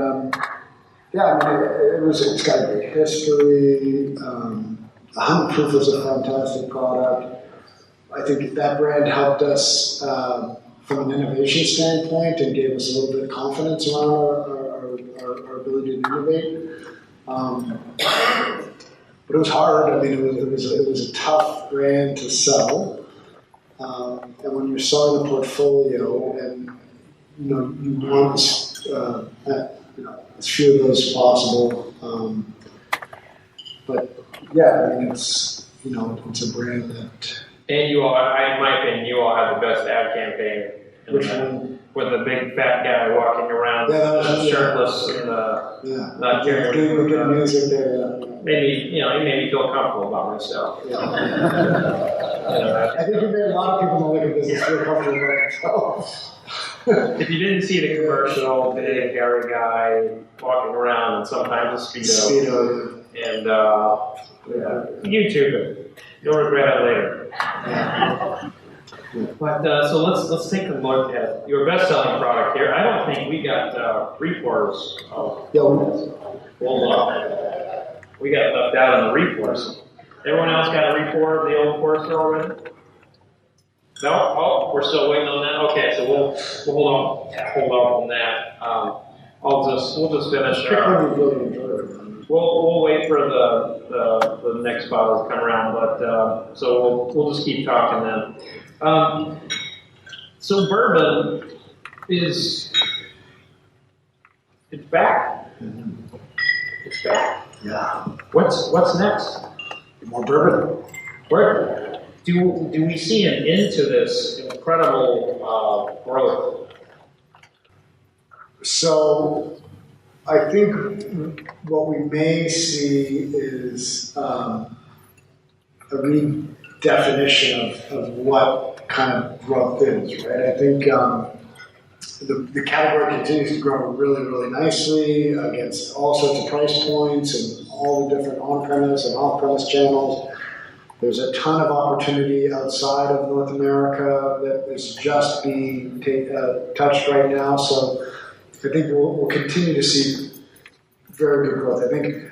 it's got a great history. 100 Proof is a fantastic product. I think that brand helped us from an innovation standpoint and gave us a little bit of confidence around our ability to innovate. But it was hard. It was a tough brand to sell. And when you're selling a portfolio, and you want as few of those as possible. It's a brand that. And you all, in my opinion, you all have the best ad campaign. Which one? With the big fat guy walking around, shirtless and not caring. Good music there. Maybe he made me feel comfortable about myself. Yeah. I think you made a lot of people in the liquor business feel comfortable about themselves. If you didn't see the commercial, big hairy guy walking around, and sometimes a speedo. And YouTube it. You'll regret it later. Yeah. But so let's take a look at your best-selling product here. I don't think we got repours. We got left out on the repours. Everyone else got a repour of the Old Forester already? No? Oh, we're still waiting on that. Okay, so we'll hold off on that. We'll just finish. We'll wait for the next bottle to come around, but so we'll just keep talking then. So bourbon it's back. It's back. Yeah. What's next? More bourbon. Where do we see an end to this incredible growth? So I think what we may see is a redefinition of what kind of growth is, right? I think the category continues to grow really, really nicely against all sorts of price points and all the different on-premise and off-premise channels. There's a ton of opportunity outside of North America that is just being touched right now. So I think we'll continue to see very good growth. I think,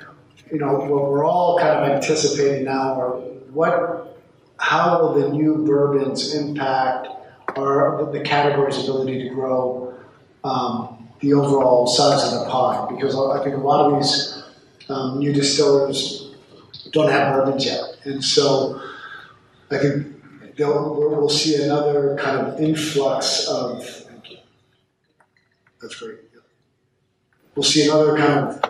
what we're all kind of anticipating now are how will the new bourbons impact the category's ability to grow the overall size of the pie? Because I think a lot of these new distillers don't have bourbons yet. And so I think we'll see another kind of influx of, thank you. That's great. We'll see another kind of,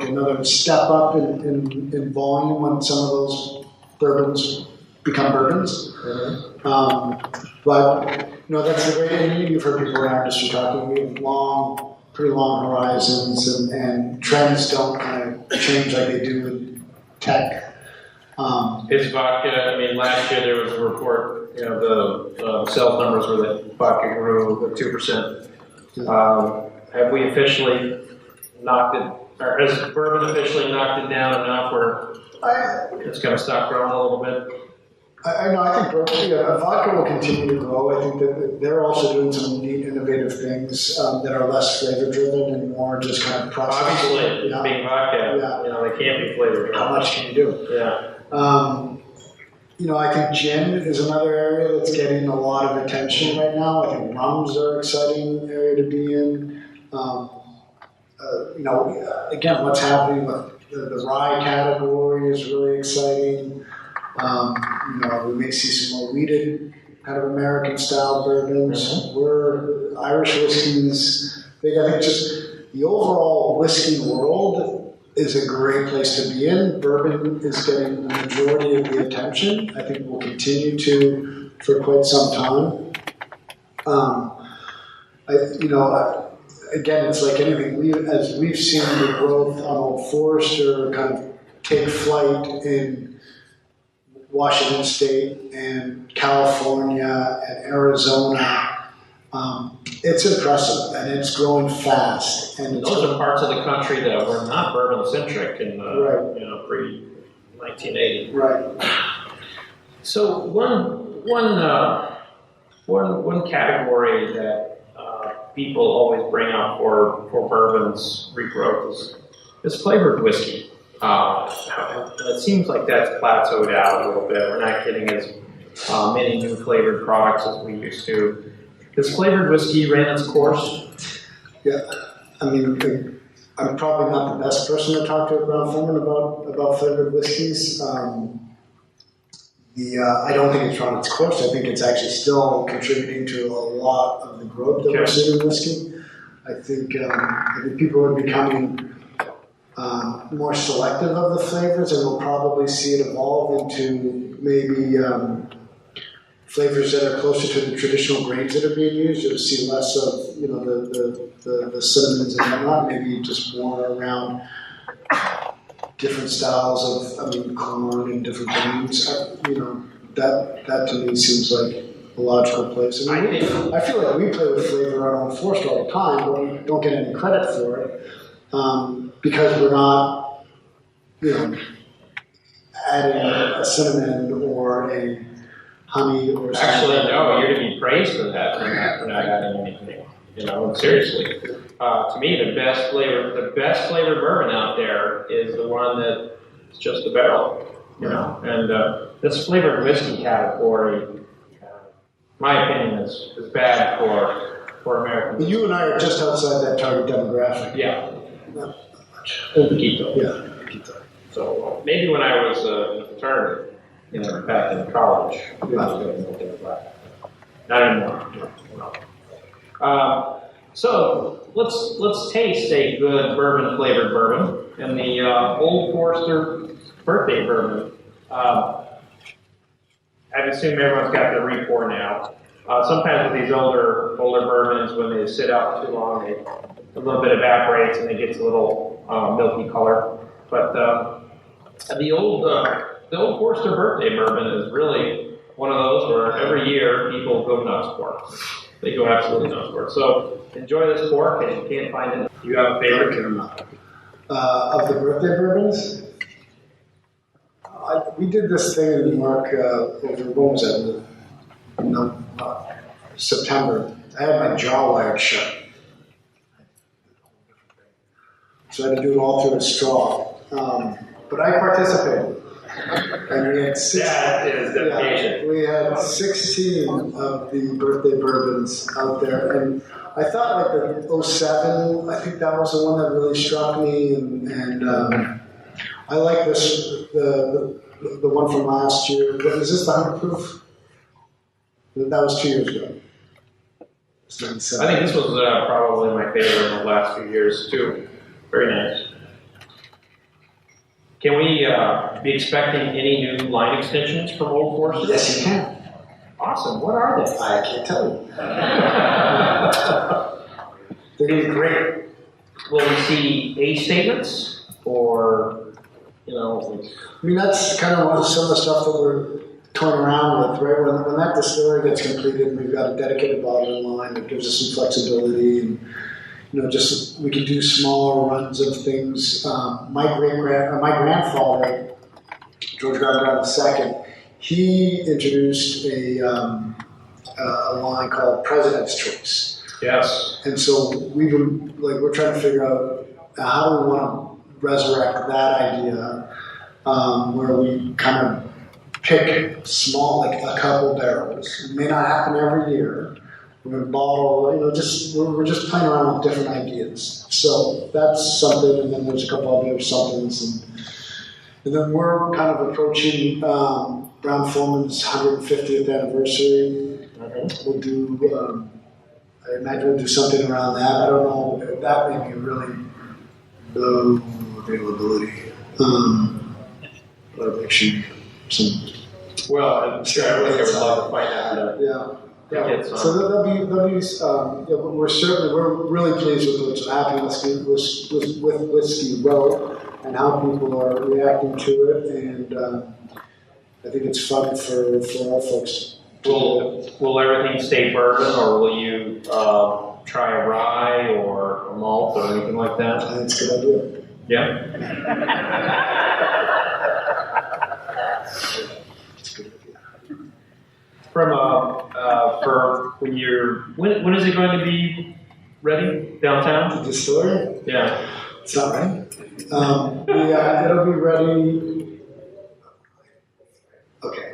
another step up in volume when some of those bourbons become bourbons. Mm-hmm. But, that's the great thing. You've heard people in our industry talking. We have pretty long horizons, and trends don't kind of change like they do in tech. Is vodka, last year there was a report, the sales numbers were that vodka grew at 2%. Have we officially knocked it, or has bourbon officially knocked it down enough where it's going to stop growing a little bit? I think vodka will continue to grow. I think that they're also doing some neat, innovative things that are less flavor-driven and more just kind of processed. Obviously, being vodka, they can't be flavor-driven. How much can you do? Yeah. I think gin is another area that's getting a lot of attention right now. I think rums are an exciting area to be in. Again, what's happening with the rye category is really exciting. We may see some more wheated kind of American-style bourbons. Mm-hmm. Irish whiskeys. I think just the overall whiskey world is a great place to be in. Bourbon is getting the majority of the attention. I think will continue to for quite some time. Again, it's like anything. As we've seen the growth on Old Forester kind of take flight in Washington State and California and Arizona, it's impressive and it's growing fast. And those are parts of the country that were not bourbon centric in pre 1980. Right. So one category that people always bring up for bourbon's regrowth is flavored whiskey. It seems like that's plateaued out a little bit. We're not getting as many new flavored products as we used to. Has flavored whiskey ran its course? Yeah, I'm probably not the best person to talk to at brown-forman about flavored whiskeys. I don't think it's run its course. I think it's actually still contributing to a lot of the growth that we're seeing in whiskey. I think people are becoming more selective of the flavors, and we'll probably see it evolve into maybe flavors that are closer to the traditional grains that are being used. You'll see less of the cinnamons and whatnot, maybe just more around different styles of corn and different grains. That to me seems like a logical place. I feel like we play with flavor on Old Forester all the time, but we don't get any credit for it. Because we're not, adding a cinnamon or a honey or something. Actually, no, you're to be praised for that. We're not adding anything. Seriously. To me, the best flavored bourbon out there is the one that's just a barrel. And this flavored whiskey category, my opinion, is bad for Americans. But you and I are just outside that target demographic. Yeah. Poquito. Yeah. So maybe when I was in a fraternity, back in college, I was getting more demographic. Not anymore. No. So let's taste a good bourbon flavored bourbon and the Old Forester birthday bourbon. I assume everyone's got their re-pour now. Sometimes with these older bourbons, when they sit out too long, a little bit evaporates and it gets a little milky color. But the old Forester birthday bourbon is really one of those where every year people go nuts for. They go absolutely nuts for it. So enjoy this pork, and you can't find it. Do you have a favorite? Of the birthday bourbons? We did this thing in New York over, what was that? September. I had my jaw wired shut. So I had to do it all through a straw. But I participated. And we had That is dedication. we had 16 of the birthday bourbons out there. And I thought like the 07, I think that was the one that really struck me. And I like this, the one from last year. Is this the 100 proof? That was 2 years ago. I think this was probably my favorite in the last few years, too. Very nice. Can we be expecting any new line extensions from Old Forester? Yes, you can. Awesome. What are they? I can't tell you. They're going to be great. Will we see age statements? Or, you know, like... I mean, that's kind of some of the stuff that we're toying around with, right? When that distillery gets completed, we've got a dedicated bottling line that gives us some flexibility, and just we can do smaller runs of things. My grandfather, George Garber II, he introduced a line called President's Choice. Yes. And so we're trying to figure out how do we want to resurrect that idea, where we kind of pick small, like a couple barrels. It may not happen every year. We're going to bottle, we're just playing around with different ideas. So that's something, and then there's a couple other somethings. And then we're kind of approaching Brown-Forman's 150th anniversary. We'll do, I imagine we'll do something around that. I don't know, that may be really low availability. But make sure some... Well, I'm sure everybody would love to find out. Yeah. So there'll be we're really pleased with what's happening with Whiskey Row and how people are reacting to it, and I think it's fun for our folks. Will everything stay bourbon, or will you try a rye or a malt or anything like that? I think it's a good idea. Yeah. For when when is it going to be ready downtown? The distillery? Yeah. It's not ready. It'll be ready. Okay.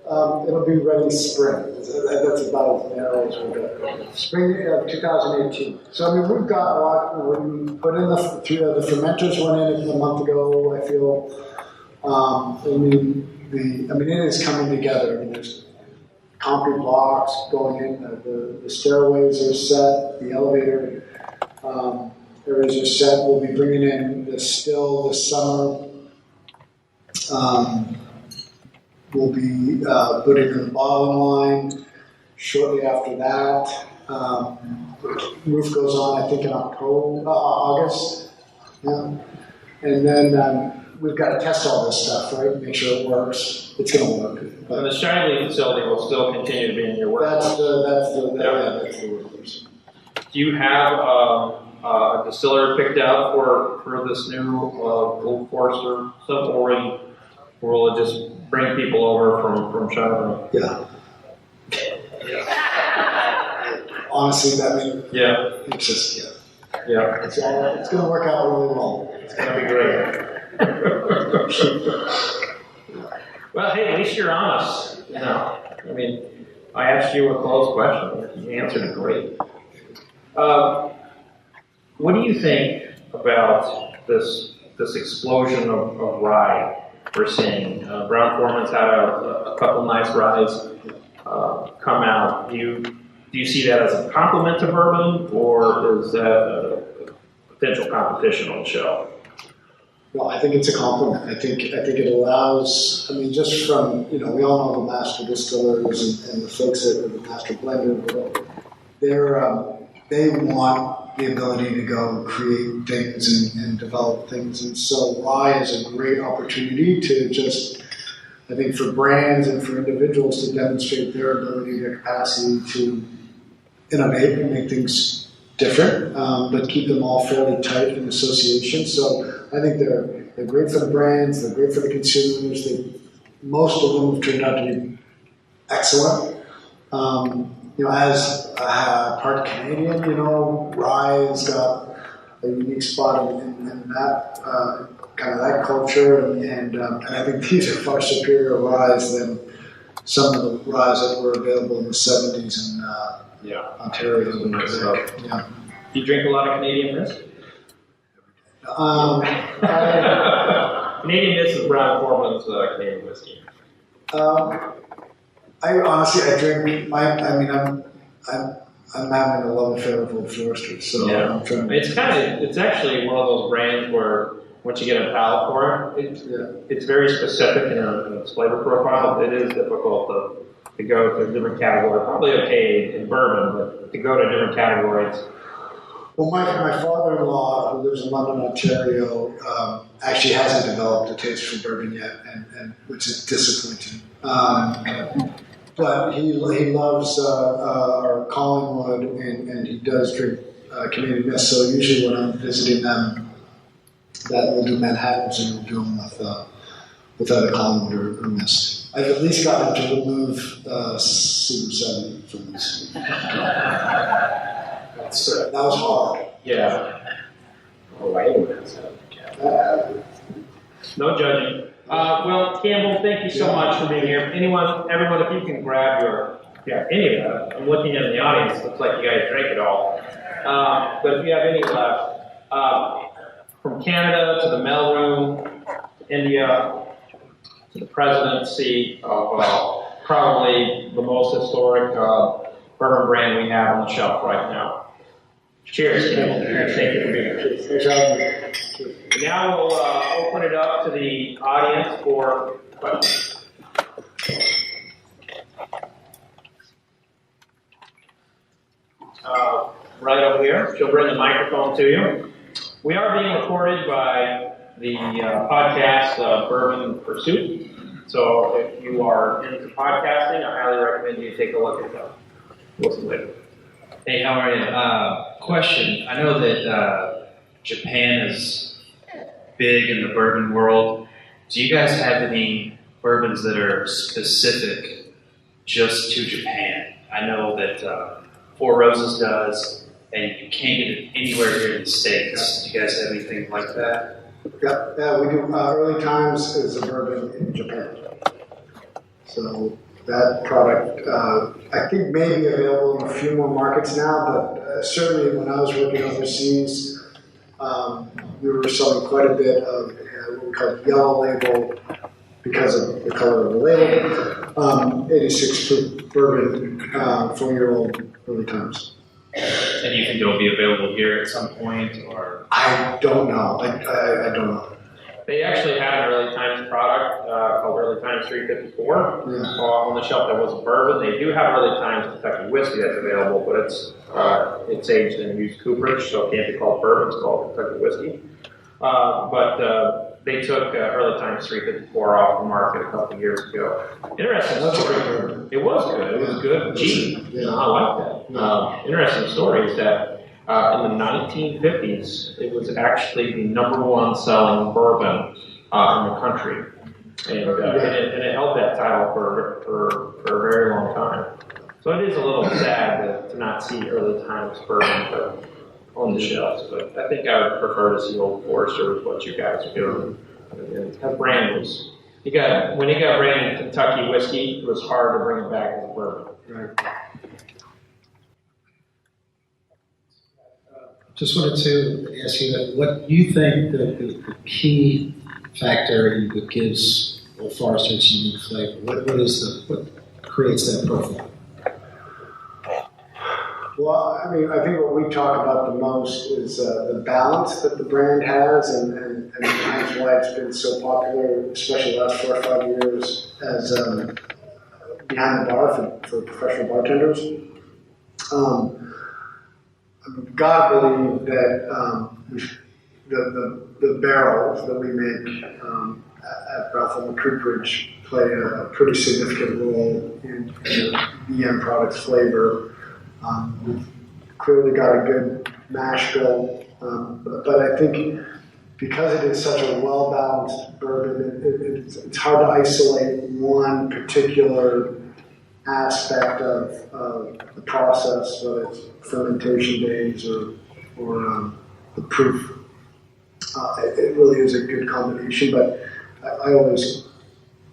It'll be ready spring. That's about as narrow as we'll go. Spring of 2018. So I mean, we've got a lot. We put in the fermenters went in a month ago. I feel. It is coming together. I mean, there's concrete blocks going in. The stairways are set. The elevator areas are set. We'll be bringing in the still this summer. We'll be putting in the bottling line shortly after that. Roof goes on, I think, in August. Yeah. And then we've got to test all this stuff, right? Make sure it works. It's going to work. And the Shiley facility will still continue to be in your workforce. That's the workforce. Do you have a distiller picked out for this new Old Forester stuff, or will it just bring people over from China? Yeah. Honestly, it's just Yeah. It's going to work out really well. It's going to be great. Well, hey, at least you're honest. I mean, I asked you a closed question. You answered it great. What do you think about this explosion of rye we're seeing? Brown-Forman's had a couple nice ryes come out. Do you see that as a compliment to bourbon, or is that a potential competition on the shelf? Well, I think it's a compliment. I think it allows. I mean, just from we all know the master distillers and the folks that are the master blender. They want the ability to go create things and develop things, and so rye is a great opportunity to just. I think for brands and for individuals to demonstrate their ability, their capacity to innovate and make things different, but keep them all fairly tight in association. So I think they're great for the brands, they're great for the consumers. Most of them have turned out to be excellent. As part Canadian, rye has got a unique spot in that kind of that culture, and I think these are far superior ryes than some of the ryes that were available in the 70s in Ontario and Quebec. Yeah. Do you drink a lot of Canadian mist? Canadian mist is brown-forman's Canadian whiskey. I drink. I'm having a love affair with Old Forester, so I'm trying. It's actually one of those brands where once you get a palate for it, it's very specific in its flavor profile. It is difficult to go to a different category. Probably okay in bourbon, but to go to different categories. Well, my father-in-law, who lives in London, Ontario, actually hasn't developed a taste for bourbon yet, and which is disappointing. But he loves our Collingwood, and he does drink Canadian mist. So usually when I'm visiting them, that we'll do Manhattans and we'll do them with either Collingwood or mist. I've at least gotten him to remove CM7 from this. That was hard. Yeah. No judging. Well, Campbell, thank you so much for being here. Everyone, if you can grab any of that. I'm looking at the audience. Looks like you guys drank it all. But if you have any left, from Canada to the mailroom, to India, to the presidency of probably the most historic bourbon brand we have on the shelf right now. Cheers, Campbell. Thank you for being here. Now we'll open it up to the audience for questions. Right over here. She'll bring the microphone to you. We are being recorded by the podcast Bourbon Pursuit. So if you are into podcasting, I highly recommend you take a look at that. Listen later. Hey, how are you? Question. I know that Japan is big in the bourbon world. Do you guys have any bourbons that are specific just to Japan? I know that Four Roses does, and you can't get it anywhere here in the States. Do you guys have anything like that? Yeah, we do. Early Times is a bourbon in Japan. So that product, I think, may be available in a few more markets now, but certainly when I was working overseas, we were selling quite a bit of what we call yellow label because of the color of the label. 86 proof bourbon, 4-year-old Early Times. And you think it'll be available here at some point, or? I don't know. I don't know. They actually had an Early Times product called Early Times 354 on the shelf that was bourbon. They do have Early Times Kentucky whiskey that's available, but it's aged in used cooperage, so it can't be called bourbon. It's called Kentucky whiskey. But they took Early Times 354 off the market a couple of years ago. Interesting story. It was good. It was good. Cheap. Yeah. I like that. Interesting story is that in the 1950s, it was actually the #1 selling bourbon in the country, and it held that title for a very long time. So it is a little sad to not see Early Times bourbon on the shelves, but I think I would prefer to see Old Forester with what you guys are doing. And that brand was, when you got branded Kentucky whiskey, it was hard to bring it back as bourbon. Right. Just wanted to ask you what you think the key factor that gives Old Forester its unique flavor. What creates that profile? Well, I think what we talk about the most is the balance that the brand has, and that's why it's been so popular, especially the last 4 or 5 years, as behind the bar for professional bartenders. I've got to believe that the barrels that we make at brown-forman cooperage play a pretty significant role in the end product's flavor. We've clearly got a good mash bill, but I think because it is such a well-balanced bourbon, it's hard to isolate one particular aspect of the process, whether it's fermentation days or the proof. It really is a good combination, but I always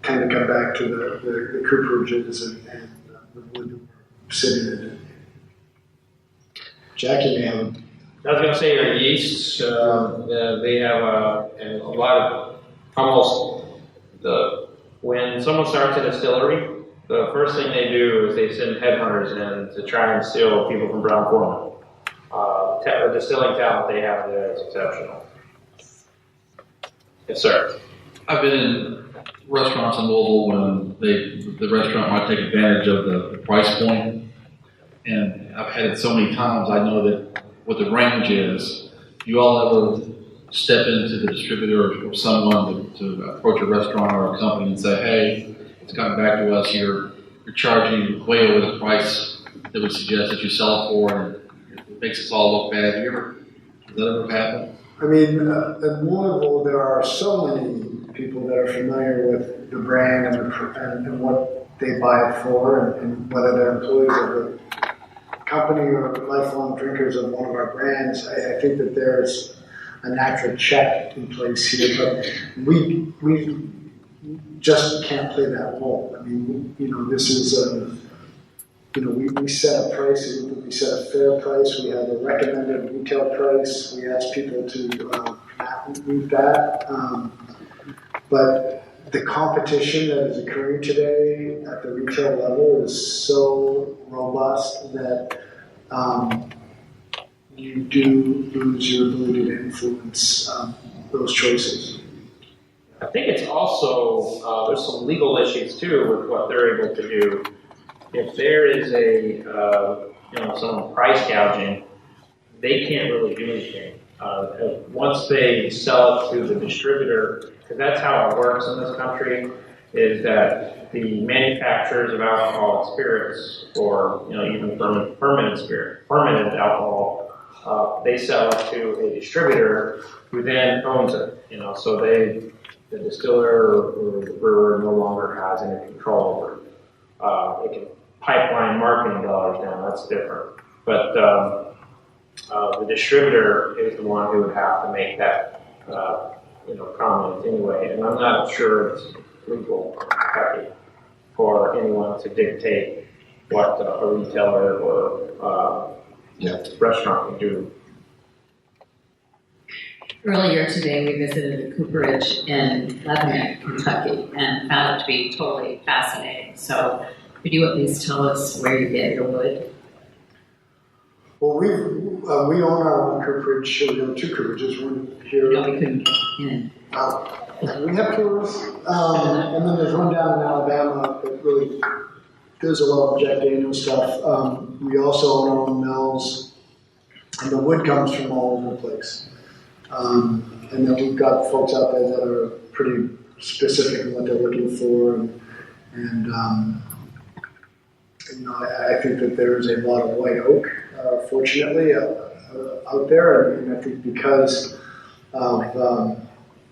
kind of come back to the cooperages and the wood sitting in it. Jackie may have. I was going to say your yeasts, they have a lot of, when someone starts a distillery, the first thing they do is they send headhunters in to try and steal people from brown-forman. The distilling talent they have there is exceptional. Yes, sir. I've been in restaurants in Louisville when the restaurant might take advantage of the price point, and I've had it so many times. I know that what the range is. You all ever step into the distributor or someone to approach a restaurant or a company and say, "Hey, it's gotten back to us. You're charging way over the price that we suggest that you sell it for, and it makes us all look bad." Has that ever happened? I mean, at Louisville, there are so many people that are familiar with the brand and what they buy it for, and whether they're employees of the company or lifelong drinkers of one of our brands. I think that there's a natural check in place here, but we just can't play that role. I mean, this is we set a price. We set a fair price. We have a recommended retail price. We ask people to not meet that. But the competition that is occurring today at the retail level is so robust that you do lose your ability to influence those choices. I think it's also, there's some legal issues too with what they're able to do. If there is someone price gouging, they can't really do anything. Once they sell it to the distributor, because that's how it works in this country, is that the manufacturers of alcoholic spirits, or even fermented alcohol, they sell it to a distributor who then owns it. So the distiller or the brewer no longer has any control over it. They can pipeline marketing dollars down. That's different. But the distributor is the one who would have to make that comment anyway. And I'm not sure it's legal in Kentucky for anyone to dictate what a retailer or restaurant can do. Earlier today, we visited a cooperage in Lebanon, Kentucky, and found it to be totally fascinating. So, could you at least tell us where you get your wood? Well, we own our own cooperage. We have two cooperages. One here. No, we couldn't get in. We have tours, and then there's one down in Alabama that really does a lot of Jack Daniel's stuff. We also own our own mills, and the wood comes from all over the place. And then we've got folks out there that are pretty specific in what they're looking for, and I think that there's a lot of white oak, fortunately, out there, and I think because of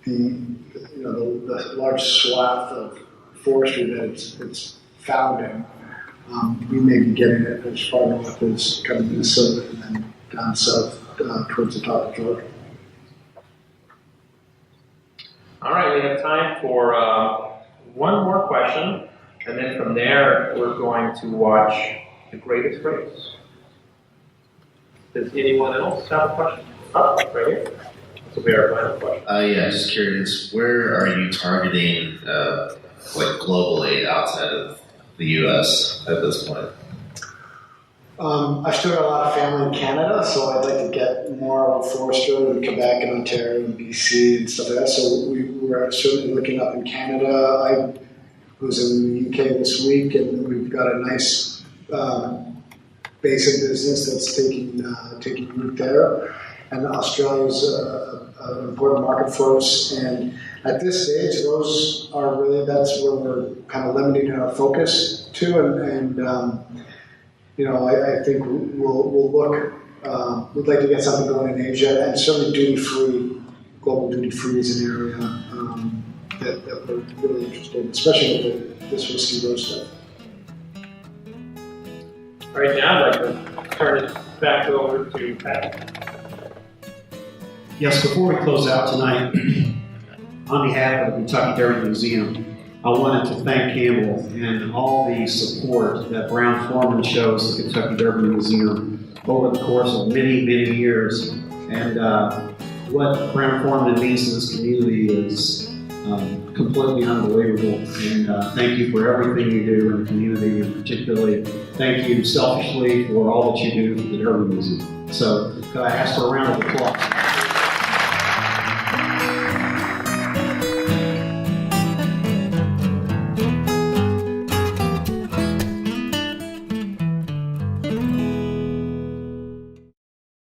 the large swath of forestry that it's found in, we may be getting it as far north as kind of Minnesota and then down south towards the top of Georgia. All right, we have time for one more question, and then from there, we're going to watch The Greatest Race. Does anyone else have a question? Oh, right here. This will be our final question. Yeah, just curious, where are you targeting, globally outside of the U.S. at this point? I've still got a lot of family in Canada, so I'd like to get more of a forester in Quebec and Ontario and BC and stuff like that. So we're certainly looking up in Canada. I was in the UK this week, and we've got a nice basic business that's taking root there. And Australia's an important market for us. And at this stage, that's where we're kind of limiting our focus to. I think we'll look. We'd like to get something going in Asia, and certainly duty-free, global duty-free is an area that we're really interested in, especially with this whiskey roast stuff. All right, now I'd like to turn it back over to Pat. Yes, before we close out tonight, on behalf of the Kentucky Dairy Museum, I wanted to thank Campbell and all the support that Brown-Forman shows the Kentucky Derby Museum over the course of many, many years. And what Brown-Forman means to this community is completely unbelievable. And thank you for everything you do in the community, and particularly thank you selfishly for all that you do for the Derby Museum. So could I ask for a round of applause?